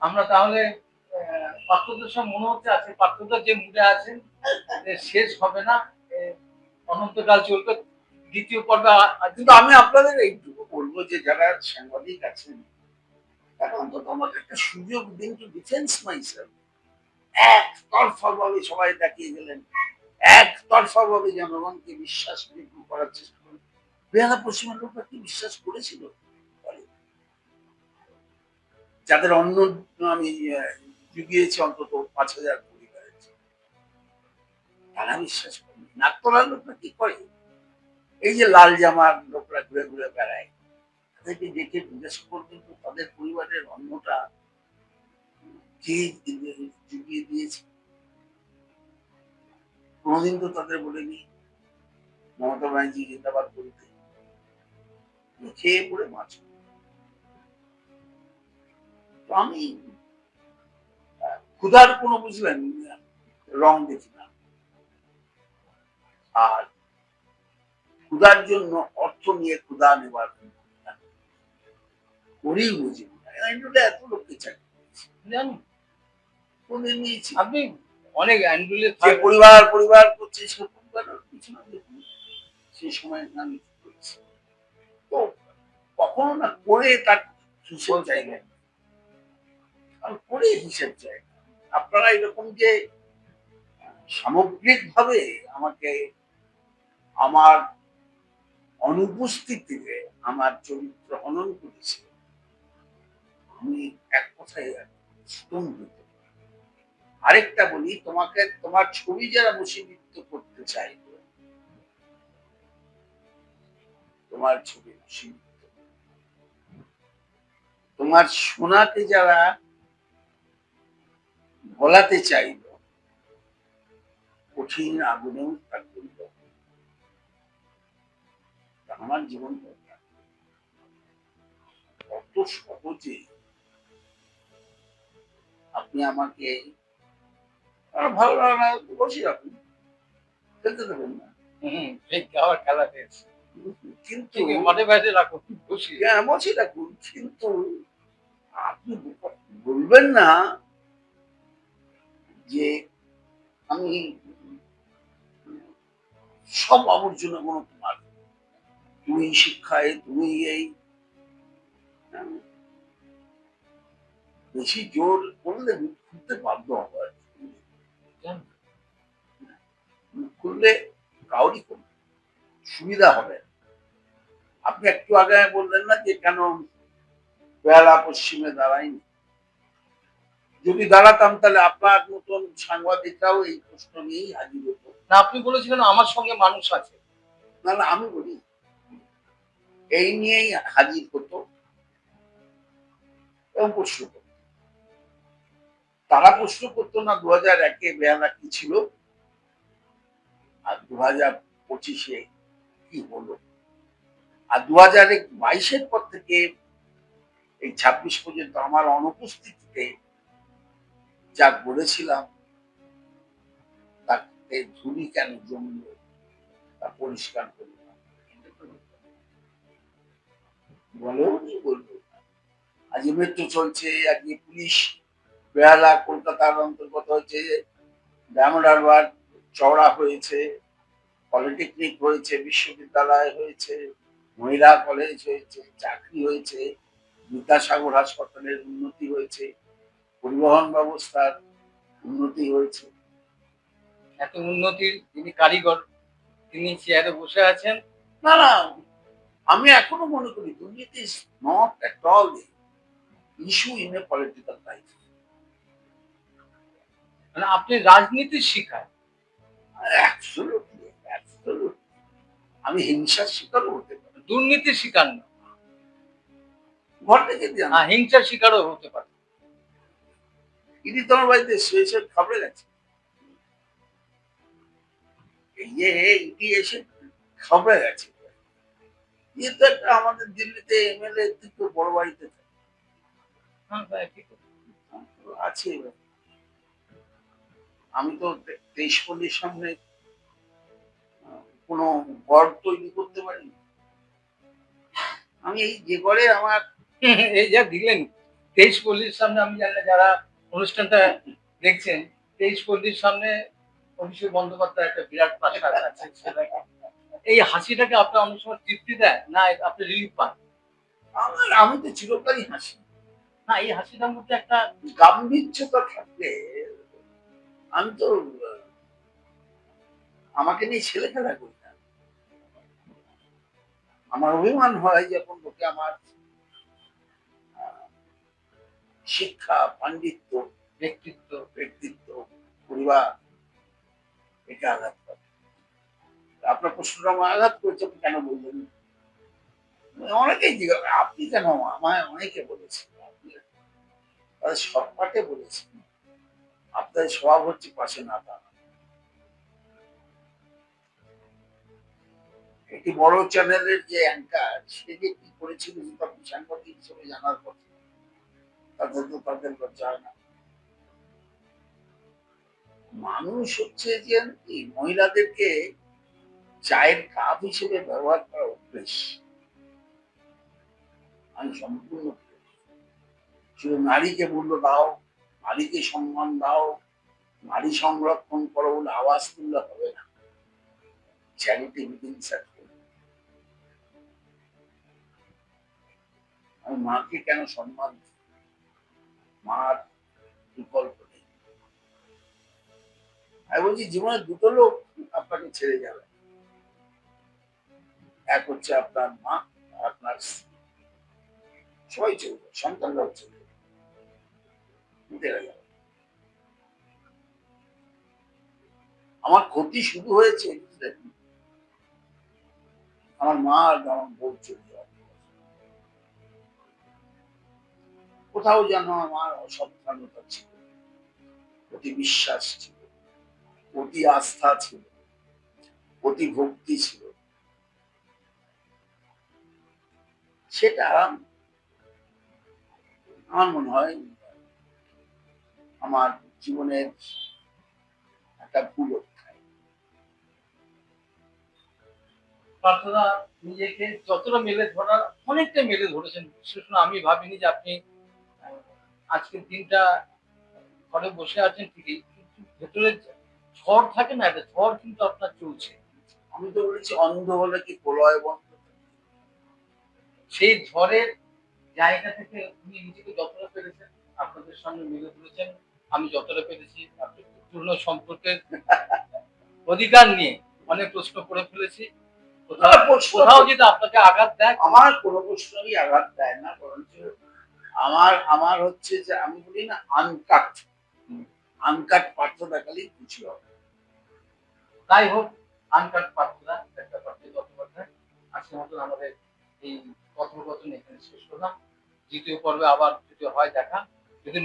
আমরা তাহলে পাঠ্যদের সব মনে হচ্ছে আছে, পাঠ্যদের যে মুডে আছেন শেষ হবে না, অনন্তকাল চলবে। দ্বিতীয় পর্বে কিন্তু আমি আপনাদের এইটুকু বলবো যে যারা সাংবাদিক আছেন, তারা অন্তত আমাকে একটা সুযোগ দিন টু ডিফেন্স মাইসেলফ। একতরফা ভাবে সবাই দেখিয়ে গেলেন, একতরফা ভাবে জনগণকে বিশ্বাস করার চেষ্টা করেন। বেহালা পশ্চিমের লোকরা কি বিশ্বাস করেছিল? যাদের অন্য আমি জুগিয়েছি অন্তত 5,000 পরিবারের, তারা বিশ্বাস করে। নাকতলার লোকরা কি করে? এই যে লাল জামার লোকরা ঘুরে ঘুরে বেড়ায়, তাদেরকে দেখে জিজ্ঞেস করবেন তো তাদের পরিবারের অন্যটা কে জুগিয়ে দিয়েছে? কোনোদিন তো তাদের বলেনি মমতা ব্যানার্জি জিন্দাবাদ করতে, খেয়ে পড়ে মাছ। তো আমি ক্ষুধার কোনো, বুঝলেন, রং দেখি না। আর ক্ষুধার জন্য অর্থ নিয়ে ক্ষুধা নেবার করেই বুঝি না। এত লোককে চাই নিয়েছি। আপনি অনেক অ্যান্ডুলে যে পরিবার পরিবার করছে, সে পরিবারের পিছনে দেখুন সেই সময় আমি করেছি। তো কখনো না করে তার হিসেব চাইলেন, আমি করে হিসেব চাই। আপনারা এরকম যে সামগ্রিক ভাবে আমাকে আমার অনুপস্থিতিতে আমার চরিত্র হনন করেছে, আমি এক কথায় স্তম্ভিত। আরেকটা বলি তোমাকে, তোমার ছবি যারা বশীভূত করতে চাইবে, তোমার ছবি বশীভূত, তোমার সোনাকে যারা গলাতে চাইল, কঠিন আগুনেও তা করল। আমার জীবন কত সহজে আপনি আমাকে ভালো লাগে না বসে রাখুন, খেলতে দেবেন না, আবার খেলা পেয়েছি, কিন্তু মাঠে বাইরে রাখুন, খুশি। হ্যাঁ, বসে রাখুন, কিন্তু আপনি বলবেন না যে আমি সব আবর্জনা কোনো তোমার, তুমি শিক্ষায়, তুমি এই, হ্যাঁ, বেশি জোর করলে মুখ খুলতে বাধ্য হবে আর কি। মুখ খুললে কাউরই কোনো সুবিধা হবে না। আপনি একটু আগে বললেন না যে কেন বেহালা পশ্চিমে দাঁড়ায়নি, যদি দাঁড়াতাম তাহলে আপনার মতন সাংবাদিকরাও এই প্রশ্ন নিয়েই হাজির হতো। না, আপনি বলেছিলেন আমার সঙ্গে মানুষ আছে। না না, আমি বলি এই নিয়েই হাজির হতো এবং প্রশ্ন করতো। তারা প্রশ্ন করতো না 2001-এ বেহালা কি ছিল আর 2025-এ কি হলো, আর 2022-এর পর থেকে এই 26 পর্যন্ত আমার অনুপস্থিতিতে যা বলেছিলাম তাতে ধুলি কেন জমলো তা পরিষ্কার করলাম, বলেও নি বলবো। আজকে মেট্রো চলছে, আজকে পুলিশ বেহালা কলকাতার অন্তর্গত হচ্ছে, ডায়মন্ড হারবার চওড়া হয়েছে, পলিটেকনিক হয়েছে, বিশ্ববিদ্যালয় হয়েছে, মহিলা কলেজ হয়েছে, চাকরি হয়েছে, বিদ্যাসাগর হাসপাতালের উন্নতি হয়েছে, পরিবহন ব্যবস্থার উন্নতি হয়েছে। এত উন্নতির যিনি কারিগর, তিনি চেয়ারে বসে আছেন। না না, আমি এখনো মনে করি দুর্নীতি is not at all issue in a political life. মানে আপনি রাজনীতির শিকার। Absolutely, absolutely. আমি হিংসার শিকারও হতে পারি, দুর্নীতির শিকার না, ঘর থেকে দিয়ে হিংসার শিকারও হতে পারে। ইনি তোমার বাড়িতে শুয়ে শুয়ে খাবড়ে গেছে, এই যে ইডি এসে খাবড়ে গেছে, ইয়ে তো একটা আমাদের দিল্লিতে এমএলএ থেকে বড় বাড়িতে আছে। আমি তো 23 সামনে কোনো ঘর তৈরি করতে পারি, আমি এই যে ঘরে আমার এই যা দিলেন 23 সামনে, আমি জানি না যারা অনুষ্ঠানটা দেখছেন, 23 সামনে অভিষেক বন্দ্যোপাধ্যায় একটা বিরাট প্রাসাদ আছে, এই হাসিটাকে আপনার অনেক সময় তৃপ্তি দেয় না, আপনি রিলিফ পান? আমি তো চিরকালই হাসি। না, এই হাসিটার মধ্যে একটা গাম্ভীর্যতা থাকলে আমি তো আমাকে নিয়ে ছেলে খেলা করি না। আমার অভিমান হয় যখন লোকে আমার শিক্ষা, পাণ্ডিত্য, ব্যক্তিত্ব, পরিবার এটা আঘাত করে। আপনার প্রশ্নটা আমার আঘাত করেছে, কেন বললেন? অনেকেই জিজ্ঞাসা, আপনি কেন? আমায় অনেকে বলেছে, তাদের সৎপাঠে বলেছে আপনাদের স্বভাব হচ্ছে পাশে না দাঁড়ানো। একটি বড় চ্যানেলের যে অ্যাঙ্কার, সে যে কি করেছিল আপনি সাংবাদিক হিসেবে জানার কথা, তাদের লজ্জা হয় না। মানুষ হচ্ছে যে কি মহিলাদেরকে চায়ের কাপ হিসেবে ব্যবহার করা অভ্যেস, আমি সম্পূর্ণ শুধু নারীকে মূল্য দাও, নারীকে সম্মান দাও, নারী সংরক্ষণ করো বলে আওয়াজ তুললে হবে না। চ্যারিটি মিটিং আমি মাকে কেন সম্মান দিই? মার বিকল্প নেই। আমি বলছি জীবনে দুটো লোক আপনাকে ছেড়ে যাবে, এক হচ্ছে আপনার মা, আপনার স্ত্রী। সবাই চলবে, সন্তানরাও চলবে, যাবে। আমার ক্ষতি শুরু হয়েছে আমার মা আর আমার বউ চলে যাওয়া। কোথাও যেন আমার অসাবধানতা ছিল, অতি বিশ্বাস ছিল, অতি আস্থা ছিল, অতি ভক্তি ছিল। সেটা আমার মনে হয় আমার জীবনের একটা ভুল অধ্যায়। প্রার্থনা নিজেকে যতটা মেলে ধরা অনেকটা মেলে ধরেছেন। বিশেষ করে আমি ভাবিনি যে আপনি আহ, আজকের দিনটা ঘরে বসে আছেন ঠিকই, কিন্তু ভেতরে ঝড় থাকে না, একটা ঝড় কিন্তু আপনার চলছে। আমি তো বলেছি অন্ধ হলে কি প্রলয় বন্ধ? সেই ঝড়ের জায়গা থেকে উনি নিজেকে যতটা পেরেছেন আপনাদের সামনে মেলে ধরেছেন। আমি যতটা পেরেছি আপনি পুরনো সম্পর্কের অধিকার নিয়ে অনেক প্রশ্ন করে ফেলেছি। কোথাও কোথাও যদি আপনাকে আঘাত দেয়, আমার কোনো প্রশ্নই আঘাত দেয় না, বরঞ্চ আমার আমার হচ্ছে যে আমি বলি না আনকাট, আনকাট পাত্র দেখালেই খুশি হবে। তাই হোক। আনকাট পাত্রা একটা পাত্রী চট্টোপাধ্যায়, আজকের মতন আমাদের এই কথোপকথন এখানে শেষ করলাম। দ্বিতীয় পর্বে আবার যদি হয় দেখা, যদি